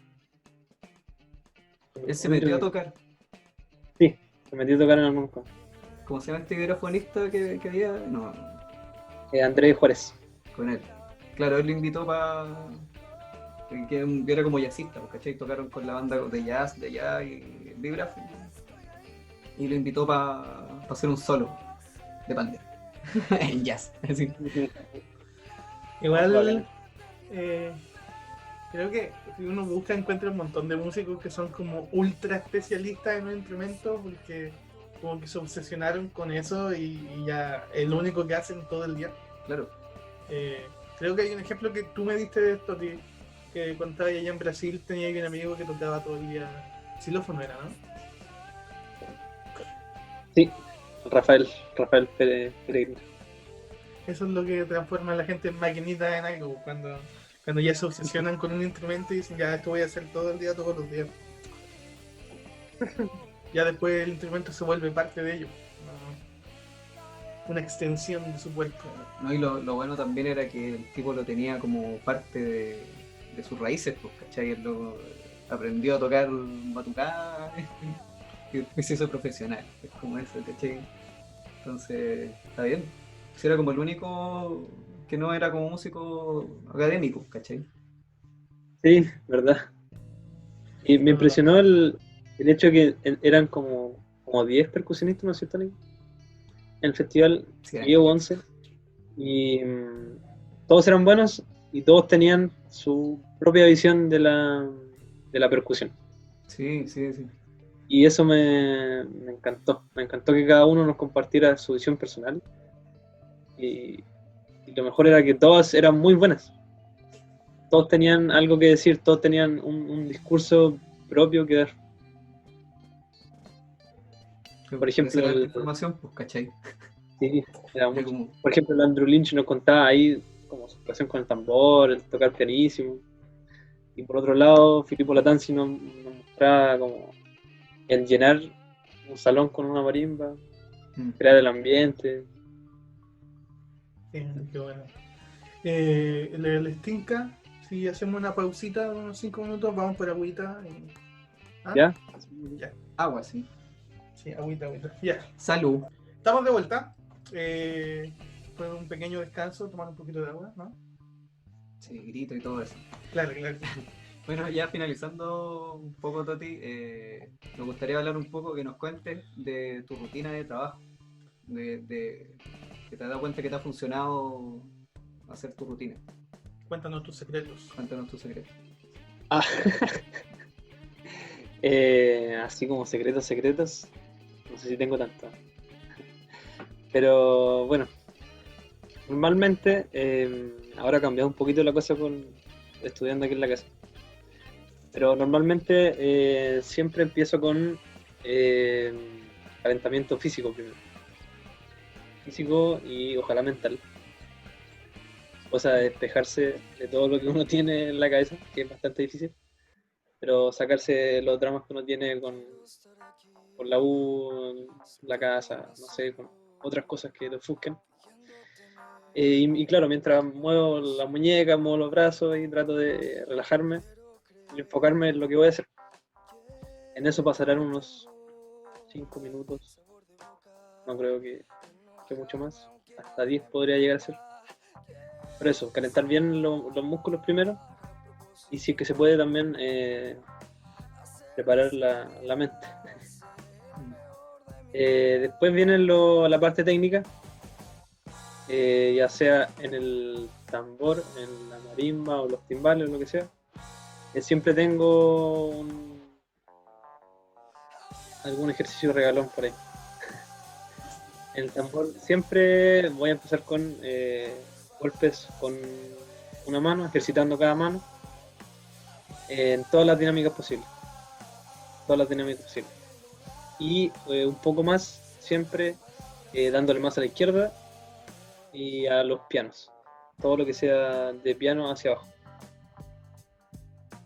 Él se metió a tocar. Sí, se metió a tocar en el Monco. ¿Cómo se llama este grafonista que había? No, Andrés Juárez. con él. Claro, él lo invitó para... que era como jazzista, pues, ¿cachai? Tocaron con la banda de jazz de allá y Vibra. Y lo invitó para hacer un solo de pandero. En jazz, así. Igual, creo que si uno busca encuentra un montón de músicos que son como ultra especialistas en un instrumento porque como que se obsesionaron con eso y ya es lo único que hacen todo el día. Claro. Creo que hay un ejemplo que tú me diste de esto, que cuando estaba allá en Brasil tenía un amigo que tocaba todo el día xilófono, era, ¿no? Sí, Rafael Peregrino. Eso es lo que transforma a la gente en maquinita en algo, cuando ya se obsesionan con un instrumento y dicen, ya esto voy a hacer todo el día, todos los días. Ya después el instrumento se vuelve parte de ellos, ¿no? Una extensión de su cuerpo. No, y lo bueno también era que el tipo lo tenía como parte de sus raíces, pues, ¿cachai? Él lo aprendió a tocar batucada y después se hizo profesional, es como eso, ¿cachai? Entonces, está bien. Pues era como el único que no era como músico académico, ¿cachai? Sí, verdad. Y me impresionó el hecho de que eran como 10 percusionistas, ¿no es cierto, Nico? En el festival, Sí, y hubo 11. Y todos eran buenos y todos tenían su propia visión de la percusión. sí. Y eso me encantó. Me encantó que cada uno nos compartiera su visión personal. Y lo mejor era que todas eran muy buenas. todos tenían algo que decir, todos tenían un discurso propio que dar. Por ejemplo, esa era la información, pues, ¿cachai? sí, era Era mucho. como, Por ejemplo, el Andrew Lynch nos contaba ahí como su relación con el tambor, el tocar pianísimo. Y por otro lado, Filippo Latanzi nos mostraba como el llenar un salón con una marimba, crear el ambiente. Sí, qué bueno. El Stinka, si hacemos una pausita de unos 5 minutos, vamos por agüita. ¿Ah? ¿Ya? Ya, agua, sí. sí, agüita, agüita. Ya, Salud. estamos de vuelta. Fue un pequeño descanso, tomar un poquito de agua, ¿no? Sí, grito y todo eso. Claro, claro. Bueno, ya finalizando un poco, Toti, me gustaría hablar un poco que nos cuentes de tu rutina de trabajo, que te has dado cuenta que te ha funcionado hacer tu rutina. Cuéntanos tus secretos. Cuéntanos tus secretos. Ah. Así como secretos, no sé si tengo tanto. Pero bueno, normalmente, ahora ha cambiado un poquito la cosa con estudiando aquí en la casa. Pero normalmente siempre empiezo con calentamiento físico primero. Físico y ojalá mental. Cosa de despejarse de todo lo que uno tiene en la cabeza, que es bastante difícil. Pero sacarse los dramas que uno tiene con la U, la casa, no sé, con otras cosas que te ofusquen. Y claro, mientras muevo la muñeca, muevo los brazos y trato de relajarme y enfocarme en lo que voy a hacer. En eso pasarán unos 5 minutos, no creo que mucho más, hasta 10 podría llegar a ser. Por eso, calentar bien los músculos primero y si es que se puede también preparar la mente. Después viene la parte técnica, ya sea en el tambor, en la marimba o los timbales, lo que sea. Siempre tengo algún ejercicio regalón por ahí. En el tambor siempre voy a empezar con golpes con una mano, ejercitando cada mano en todas las dinámicas posibles. Y un poco más siempre dándole más a la izquierda y a los pianos. Todo lo que sea de piano hacia abajo.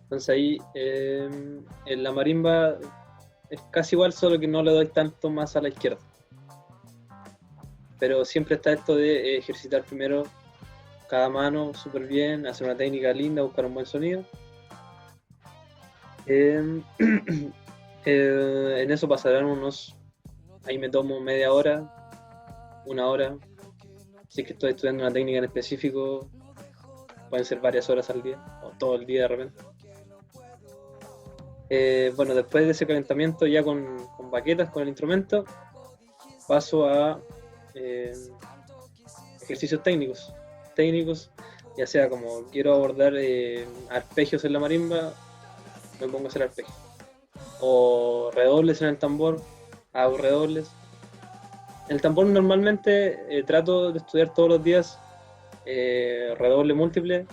Entonces ahí en la marimba es casi igual, solo que no le doy tanto más a la izquierda. Pero siempre está esto de ejercitar primero cada mano súper bien, hacer una técnica linda, buscar un buen sonido. En eso pasarán ahí me tomo media hora, una hora. Si es que estoy estudiando una técnica en específico, pueden ser varias horas al día, o todo el día de repente. Bueno, después de ese calentamiento ya con baquetas, con el instrumento, paso a ejercicios técnicos, ya sea como quiero abordar arpegios en la marimba, me pongo a hacer arpegios, o redobles en el tambor, hago redobles. En el tambor normalmente trato de estudiar todos los días redoble múltiple,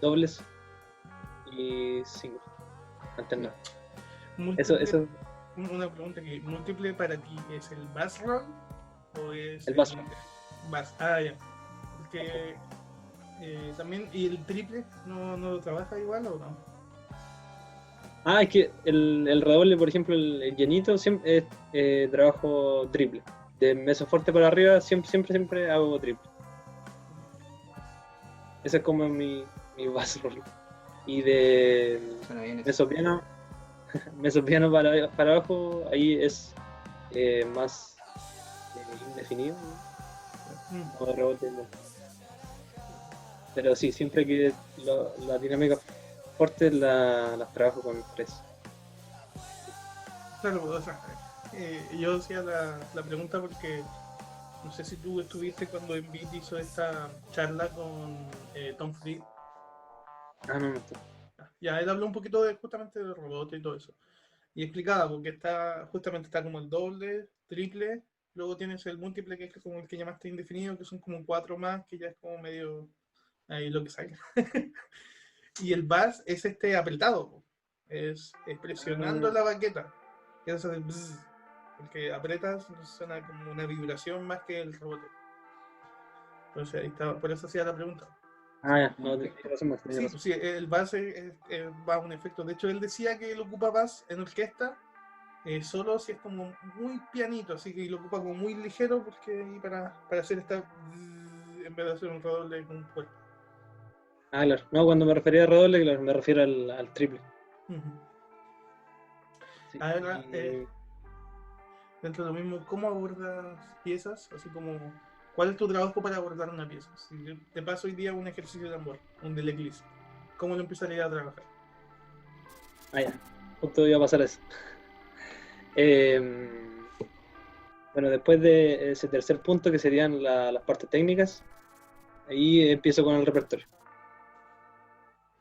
dobles y singles, alternados. Eso. Una pregunta que múltiple para ti, ¿es el bass roll o es El bass roll? Bass, ya. Porque también, ¿y el triple no lo trabaja igual o no? Es que el redoble, por ejemplo, el llenito siempre es trabajo triple. De meso fuerte para arriba siempre hago triple. Ese es como mi bass roll. Y de meso piano para abajo, ahí es más indefinido, ¿no? O de rebote, no. Pero sí, siempre que la dinámica fuerte las trabajo con tres. Claro, o sea, yo hacía la pregunta porque no sé si tú estuviste cuando Envid hizo esta charla con Tom Fried. No. Ya él habló un poquito justamente del robot y todo eso. Y explicaba, porque justamente está como el doble, triple, luego tienes el múltiple, que es como el que llamaste indefinido, que son como 4 más, que ya es como medio ahí lo que salga. Y el bass es apretado, es presionando la baqueta, que hace el bzz, porque apretas, suena como una vibración más que el rebote. Entonces ahí está, por eso hacía la pregunta. Ya, no, tenía razón, tenía Sí, razón. pues sí, el bass va a un efecto. De hecho, él decía que él ocupa bass en orquesta solo si es como muy pianito, así que lo ocupa como muy ligero porque para hacer en vez de hacer un redoble con un cuerpo. Claro. No, cuando me refería a redoble, claro, me refiero al triple. Uh-huh. Sí. Ahora, dentro de lo mismo, ¿cómo abordas piezas? Así como, ¿cuál es tu trabajo para abordar una pieza? Si te paso hoy día un ejercicio de tambor, un del eclipse, ¿cómo lo empezaría a trabajar? Ya, justo iba a pasar eso. Bueno, después de ese tercer punto, que serían las partes técnicas, ahí empiezo con el repertorio.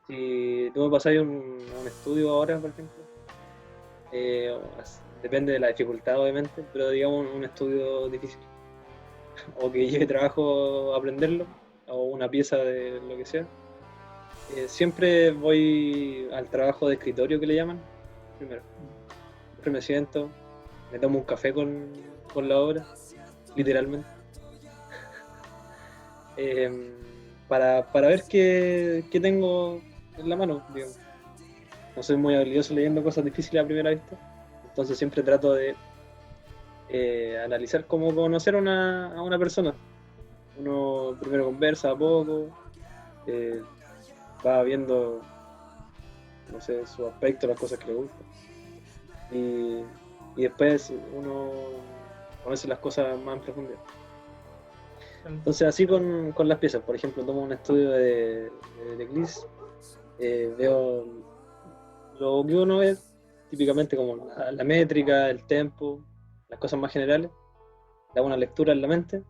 Si tú me pasáis un estudio ahora, por ejemplo, depende de la dificultad, obviamente, pero digamos un estudio difícil, o que lleve trabajo aprenderlo, o una pieza de lo que sea, siempre voy al trabajo de escritorio que le llaman, primero. Siempre me siento, me tomo un café con la obra, literalmente. Para ver qué tengo en la mano, digamos. No soy muy habilidoso leyendo cosas difíciles a primera vista, entonces siempre trato de analizar cómo conocer a una persona. Uno primero conversa a poco, va viendo, no sé, su aspecto, las cosas que le gustan, y después uno conoce las cosas más en profundidad. Entonces así con las piezas, por ejemplo, tomo un estudio de Eclipse, veo lo que uno ve típicamente como la métrica, el tempo, las cosas más generales, le hago una lectura en la mente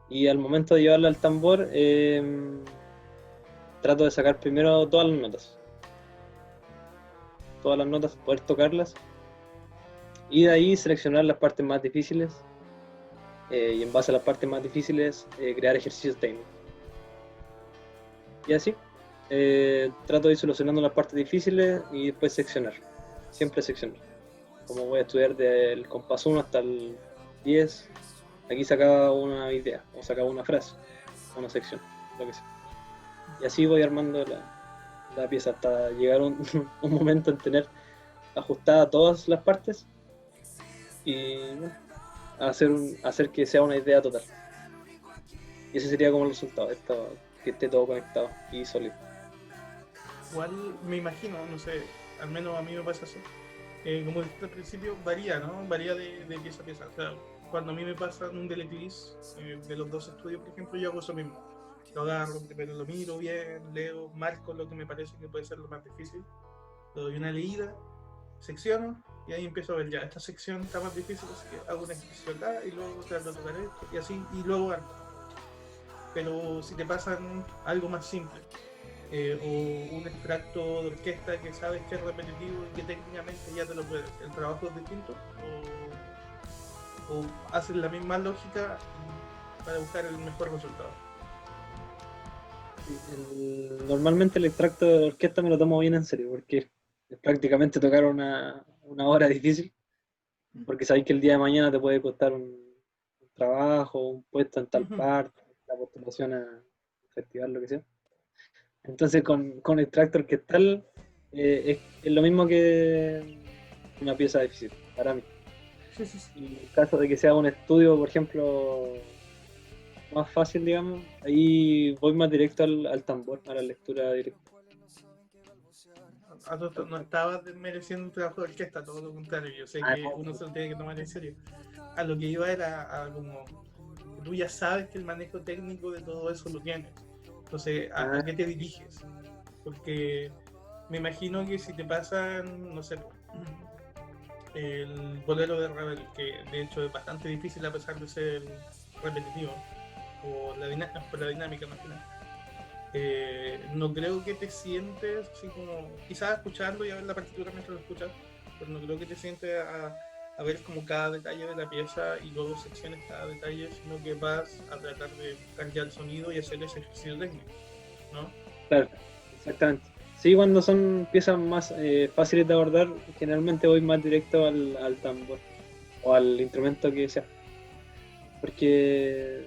y al momento de llevarla al tambor trato de sacar primero todas las notas, poder tocarlas y de ahí seleccionar las partes más difíciles y en base a las partes más difíciles crear ejercicios técnicos. Y así trato de ir solucionando las partes difíciles y después seccionar, siempre seccionar. Como voy a estudiar del compás 1 hasta el 10, aquí sacaba una idea, o sacaba una frase, una sección, lo que sea. Y así voy armando la pieza hasta llegar un, un momento en tener ajustadas todas las partes y bueno, hacer que sea una idea total. Y ese sería como el resultado, que esté todo conectado y sólido. Igual me imagino, no sé, al menos a mí me pasa así. Como dijiste al principio, varía, ¿no? Varía de pieza a pieza. O sea, cuando a mí me pasa un del eclipse, de los dos estudios, por ejemplo, yo hago eso mismo. Lo agarro, primero lo miro bien, leo, marco lo que me parece que puede ser lo más difícil, le doy una leída, secciono y ahí empiezo a ver ya, esta sección está más difícil, así que hago una ejercicio acá y luego trato de tocar esto y así, y luego arco. Pero si te pasan algo más simple, o un extracto de orquesta que sabes que es repetitivo y que técnicamente ya te lo puedes, el trabajo es distinto, o haces la misma lógica para buscar el mejor resultado. Normalmente el extracto de orquesta me lo tomo bien en serio, porque es prácticamente tocar una hora difícil, porque sabéis que el día de mañana te puede costar un trabajo, un puesto en tal Uh-huh. parte, la postulación a un festival, lo que sea. Entonces con extracto orquestal es lo mismo que una pieza difícil, para mí. Sí, sí, sí. Y en el caso de que sea un estudio, por ejemplo, más fácil, digamos, ahí voy más directo al tambor, a la lectura directa. No estaba mereciendo un trabajo de orquesta, todo lo contrario. Yo sé que No, uno se lo tiene que tomar en serio. A lo que iba era a como tú ya sabes que el manejo técnico de todo eso lo tienes. Entonces, ¿a qué te diriges? Porque me imagino que si te pasan, no sé, el bolero de Ravel, que de hecho es bastante difícil a pesar de ser repetitivo, por la dinámica más que nada. No creo que te sientes así como, quizás escucharlo y a ver la partitura mientras lo escuchas, pero no creo que te sientes a ver como cada detalle de la pieza y luego secciones cada detalle, sino que vas a tratar de buscar ya el sonido y hacer ese ejercicio técnico. ¿no? Claro, exactamente. Sí, cuando son piezas más fáciles de abordar, generalmente voy más directo al tambor o al instrumento que sea. Porque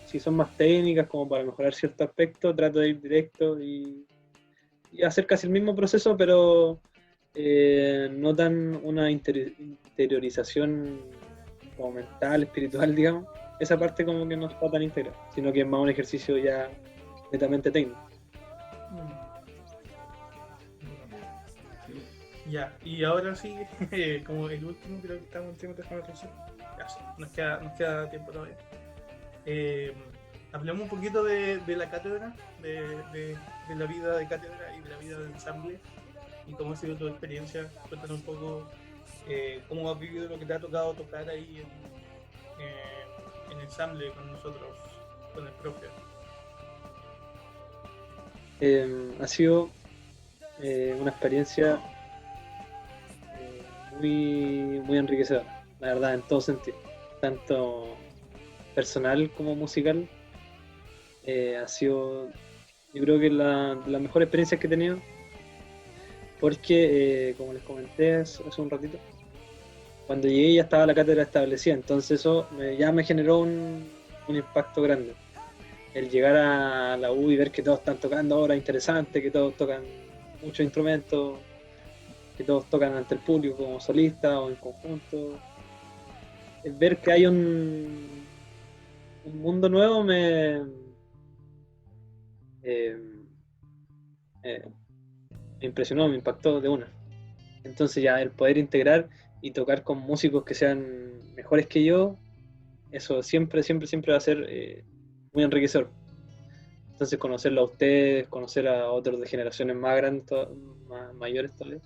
si son más técnicas, como para mejorar cierto aspecto, trato de ir directo y hacer casi el mismo proceso, pero no tan una interiorización como mental, espiritual, digamos. Esa parte como que no está tan integrada, sino que es más un ejercicio ya netamente técnico. Ya, y ahora sí, como el último, creo que estamos en tiempo de reflexión. Ya sí, nos queda tiempo todavía. Hablemos un poquito de la cátedra, de la vida de cátedra y de la vida de ensamble y cómo ha sido tu experiencia. Cuéntanos un poco cómo has vivido lo que te ha tocado tocar ahí en ensamble con nosotros, con el profe. Ha sido una experiencia muy enriquecedora, la verdad, en todo sentido, tanto personal como musical. Ha sido, yo creo que de las mejores experiencias que he tenido, porque, como les comenté hace un ratito, cuando llegué ya estaba la cátedra establecida, entonces eso ya me generó un impacto grande. El llegar a la U y ver que todos están tocando ahora interesante, que todos tocan muchos instrumentos, que todos tocan ante el público como solistas o en conjunto. El ver que hay un mundo nuevo eh, eh, me impresionó, me impactó de una. Entonces ya el poder integrar y tocar con músicos que sean mejores que yo, eso siempre va a ser muy enriquecedor. Entonces conocerlo a ustedes, conocer a otros de generaciones más grandes, mayores todavía,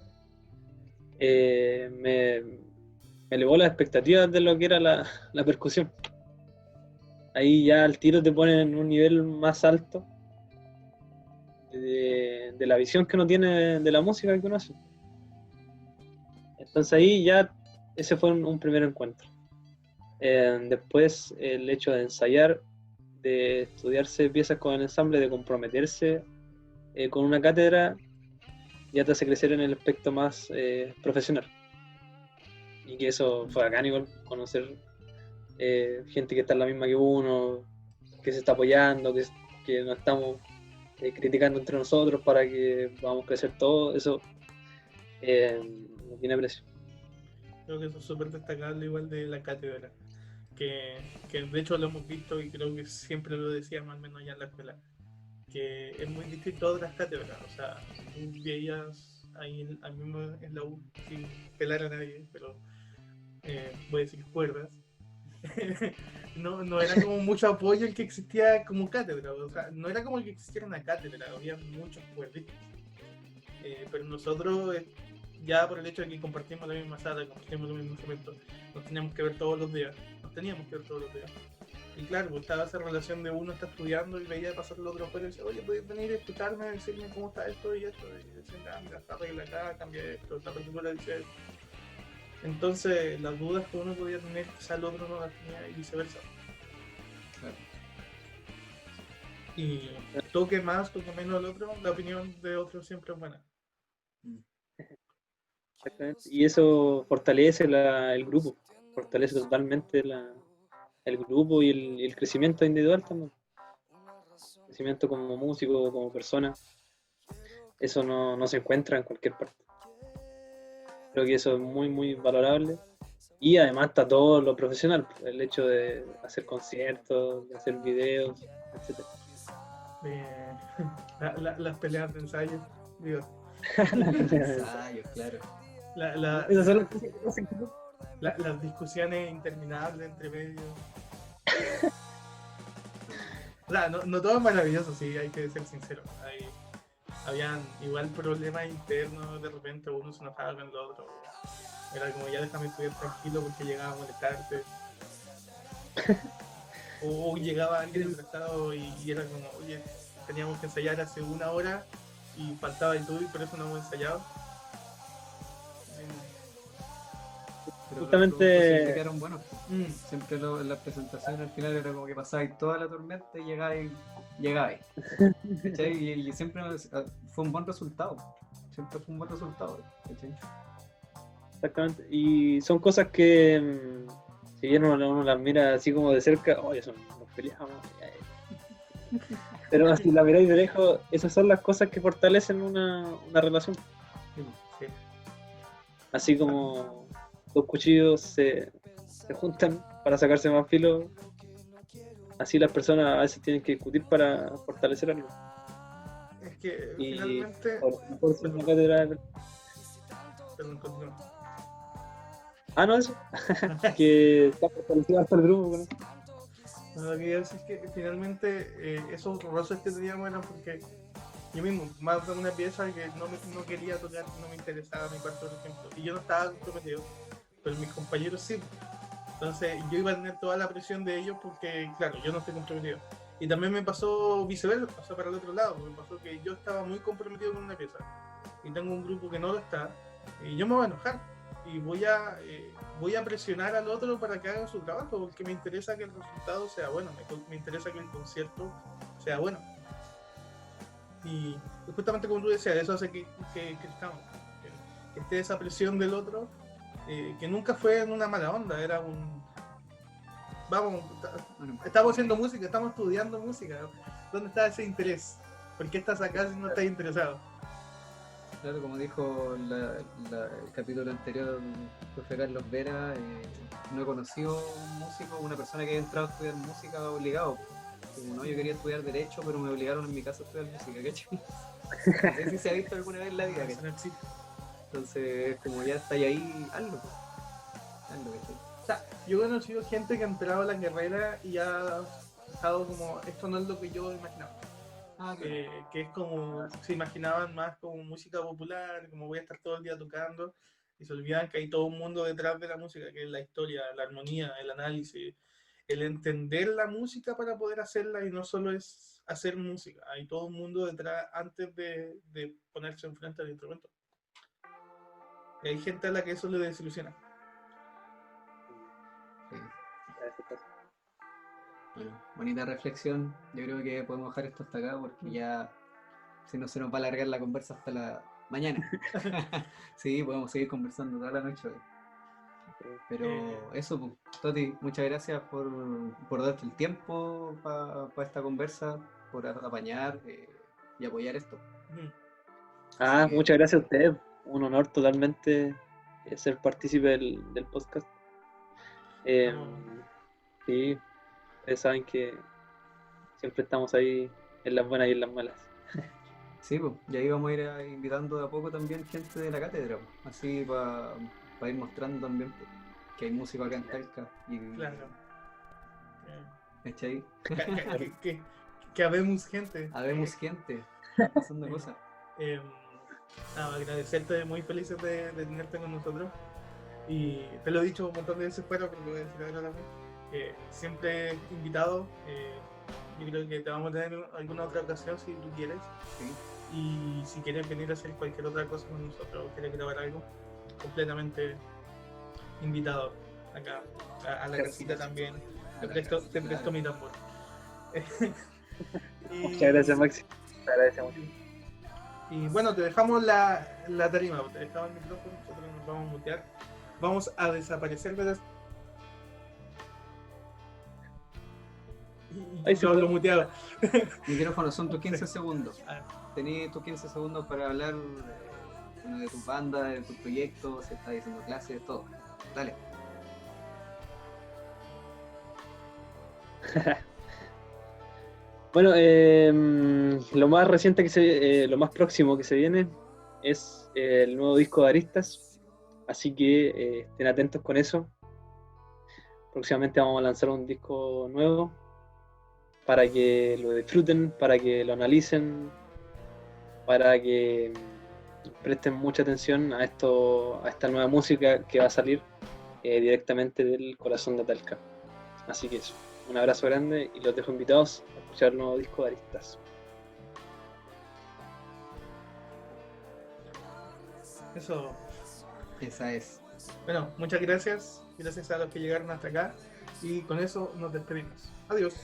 me elevó las expectativas de lo que era la percusión. Ahí ya al tiro te ponen en un nivel más alto de la visión que uno tiene de la música que uno hace. Entonces ahí ya ese fue un primer encuentro. Después el hecho de ensayar, de estudiarse piezas con el ensamble, de comprometerse con una cátedra, ya te hace crecer en el aspecto más profesional. Y que eso fue bacán igual, conocer gente que está en la misma que uno, que se está apoyando, que nos estamos criticando entre nosotros para que podamos crecer todos, eso no tiene precio. Creo que eso es súper destacable igual de la cátedra, que de hecho lo hemos visto y creo que siempre lo decíamos, al menos allá en la escuela, que es muy distinto a otras cátedras. O sea, tú veías ahí al mismo en la U, sin pelar a nadie, pero voy a decir cuerdas. No era como mucho apoyo el que existía como cátedra, o sea, no era como el que existiera una cátedra, había muchos cuerdistas. Pero nosotros, ya por el hecho de que compartimos la misma sala, compartimos los mismos instrumentos, nos teníamos que ver todos los días, Y claro, pues estaba esa relación de uno está estudiando y veía pasar el otro afuera y decía, oye, puedes venir a escucharme, a decirme cómo está esto y esto, y decir, ah, mira, esta regla acá, cambia esto, esta partitura dice esto. Entonces, las dudas que uno podía tener, quizá el otro no las tenía y viceversa. Claro. Y toque más, toque menos el otro, la opinión de otro siempre es buena. Exactamente. Y eso fortalece el grupo, fortalece totalmente el grupo y el crecimiento individual también. Crecimiento como músico, como persona. Eso no se encuentra en cualquier parte. Creo que eso es muy valorable. Y además está todo lo profesional, el hecho de hacer conciertos, de hacer videos, etc. Las peleas de ensayo, digo, Ensayos, claro. Esas son las cosas que hacen. las discusiones interminables entre medio. O sea, no todo es maravilloso, sí, hay que ser sincero. Habían igual problemas internos, de repente uno se enojaba con el otro. Era como, ya déjame estudiar tranquilo porque llegaba a molestarte. O llegaba alguien emprestado y era como, oye, teníamos que ensayar hace una hora y faltaba el tuyo y por eso no hemos ensayado. Pero Justamente- los productos siempre quedaron buenos. Mm. Siempre en las presentaciones al final era como que pasabais toda la tormenta y llegabais llegaba ahí. ¿Cachai? Y siempre fue un buen resultado. Siempre fue un buen resultado. ¿Cachai? Exactamente. Y son cosas que, si bien uno las mira así como de cerca, oye, son nos peleamos. Pero si la miráis de lejos, esas son las cosas que fortalecen una relación. Sí. Así como dos cuchillos se juntan para sacarse más filo, así las personas a veces tienen que discutir para fortalecer algo. Es que Y finalmente. por ser una cátedra. Perdón, continúa. Ah, no, eso. Que está fortalecido hasta el grupo. ¿No? Lo que yo decir es que finalmente esos roces que teníamos eran porque yo mismo, más de una pieza que no quería tocar, no me interesaba mi cuarto, por ejemplo, y yo no estaba comprometido, pero mis compañeros sí. Entonces yo iba a tener toda la presión de ellos porque, claro, yo no estoy comprometido. Y también me pasó viceversa, o sea, para el otro lado, me pasó que yo estaba muy comprometido con una pieza y tengo un grupo que no lo está, y yo me voy a enojar y voy a presionar al otro para que haga su trabajo porque me interesa que el resultado sea bueno, me interesa que el concierto sea bueno. Y justamente como tú decías, eso hace que estamos, que esté esa presión del otro, que nunca fue en una mala onda, era un... Vamos, estamos haciendo música, estamos estudiando música. ¿Dónde está ese interés? ¿Por qué estás acá si no estás interesado? Claro, como dijo el capítulo anterior, el profe Carlos Vera, no he conocido un músico, una persona que haya entrado a estudiar música obligado. Como, no, yo quería estudiar Derecho, pero me obligaron en mi casa a estudiar música, ¿cachai? No sé si se ha visto alguna vez en la vida, Eso ¿cachai? no existe. Entonces, como ya está ahí, hazlo, ¿cachai? O sea, yo he conocido gente que ha entrado a la carrera y ha estado como, esto no es lo que yo imaginaba. Ah, claro. Que es como, se imaginaban más como música popular, como voy a estar todo el día tocando, y se olvidan que hay todo un mundo detrás de la música, que es la historia, la armonía, el análisis, el entender la música para poder hacerla, y no solo es hacer música, hay todo un mundo detrás antes de ponerse enfrente al instrumento. Y hay gente a la que eso le desilusiona. Sí. Bueno, bonita reflexión. Yo creo que podemos dejar esto hasta acá porque ya si no se nos va a alargar la conversa hasta la mañana. Sí, podemos seguir conversando toda la noche hoy. Pero eso, pues, Toti, muchas gracias por darte el tiempo para esta conversa, por apañar y apoyar esto. Ah, Así que, muchas gracias a usted. Un honor totalmente ser partícipe del podcast. Sí, ustedes saben que siempre estamos ahí en las buenas y en las malas. sí, pues, y ahí vamos a ir invitando de a poco también gente de la cátedra, pues, así para ir mostrando también pues, que hay música acá en Talca. Y, Claro. ¿cachai? Que habemos gente. Habemos gente, están pasando cosas. Nada, agradecerte, muy felices de tenerte con nosotros. Y te lo he dicho un montón de veces fuera, pero lo voy a decir ahora también. Siempre invitado. Yo creo que te vamos a tener alguna otra ocasión si tú quieres. Sí. Y si quieres venir a hacer cualquier otra cosa con nosotros, quieres grabar algo, completamente invitado acá a la casita también. Te presto mi tambor. Muchas gracias, Maxi. Te agradecemos. Y bueno, te dejamos la tarima, te dejamos el micrófono, nosotros nos vamos a mutear. Vamos a desaparecer de las... Ahí se yo hablo fue. muteado. Micrófono, son tus 15 segundos. Tenés tus 15 segundos para hablar de tus bandas, de tus proyectos, si estás haciendo clases, todo. Dale. Bueno, lo más reciente lo más próximo que se viene es el nuevo disco de Aristas, así que estén atentos con eso. Próximamente vamos a lanzar un disco nuevo para que lo disfruten, para que lo analicen, para que presten mucha atención a esta nueva música que va a salir directamente del corazón de Talca. Así que eso, un abrazo grande y los dejo invitados a escuchar el nuevo disco de Aristas. Eso. Esa es. Bueno, muchas gracias. Gracias a los que llegaron hasta acá. Y con eso nos despedimos. Adiós.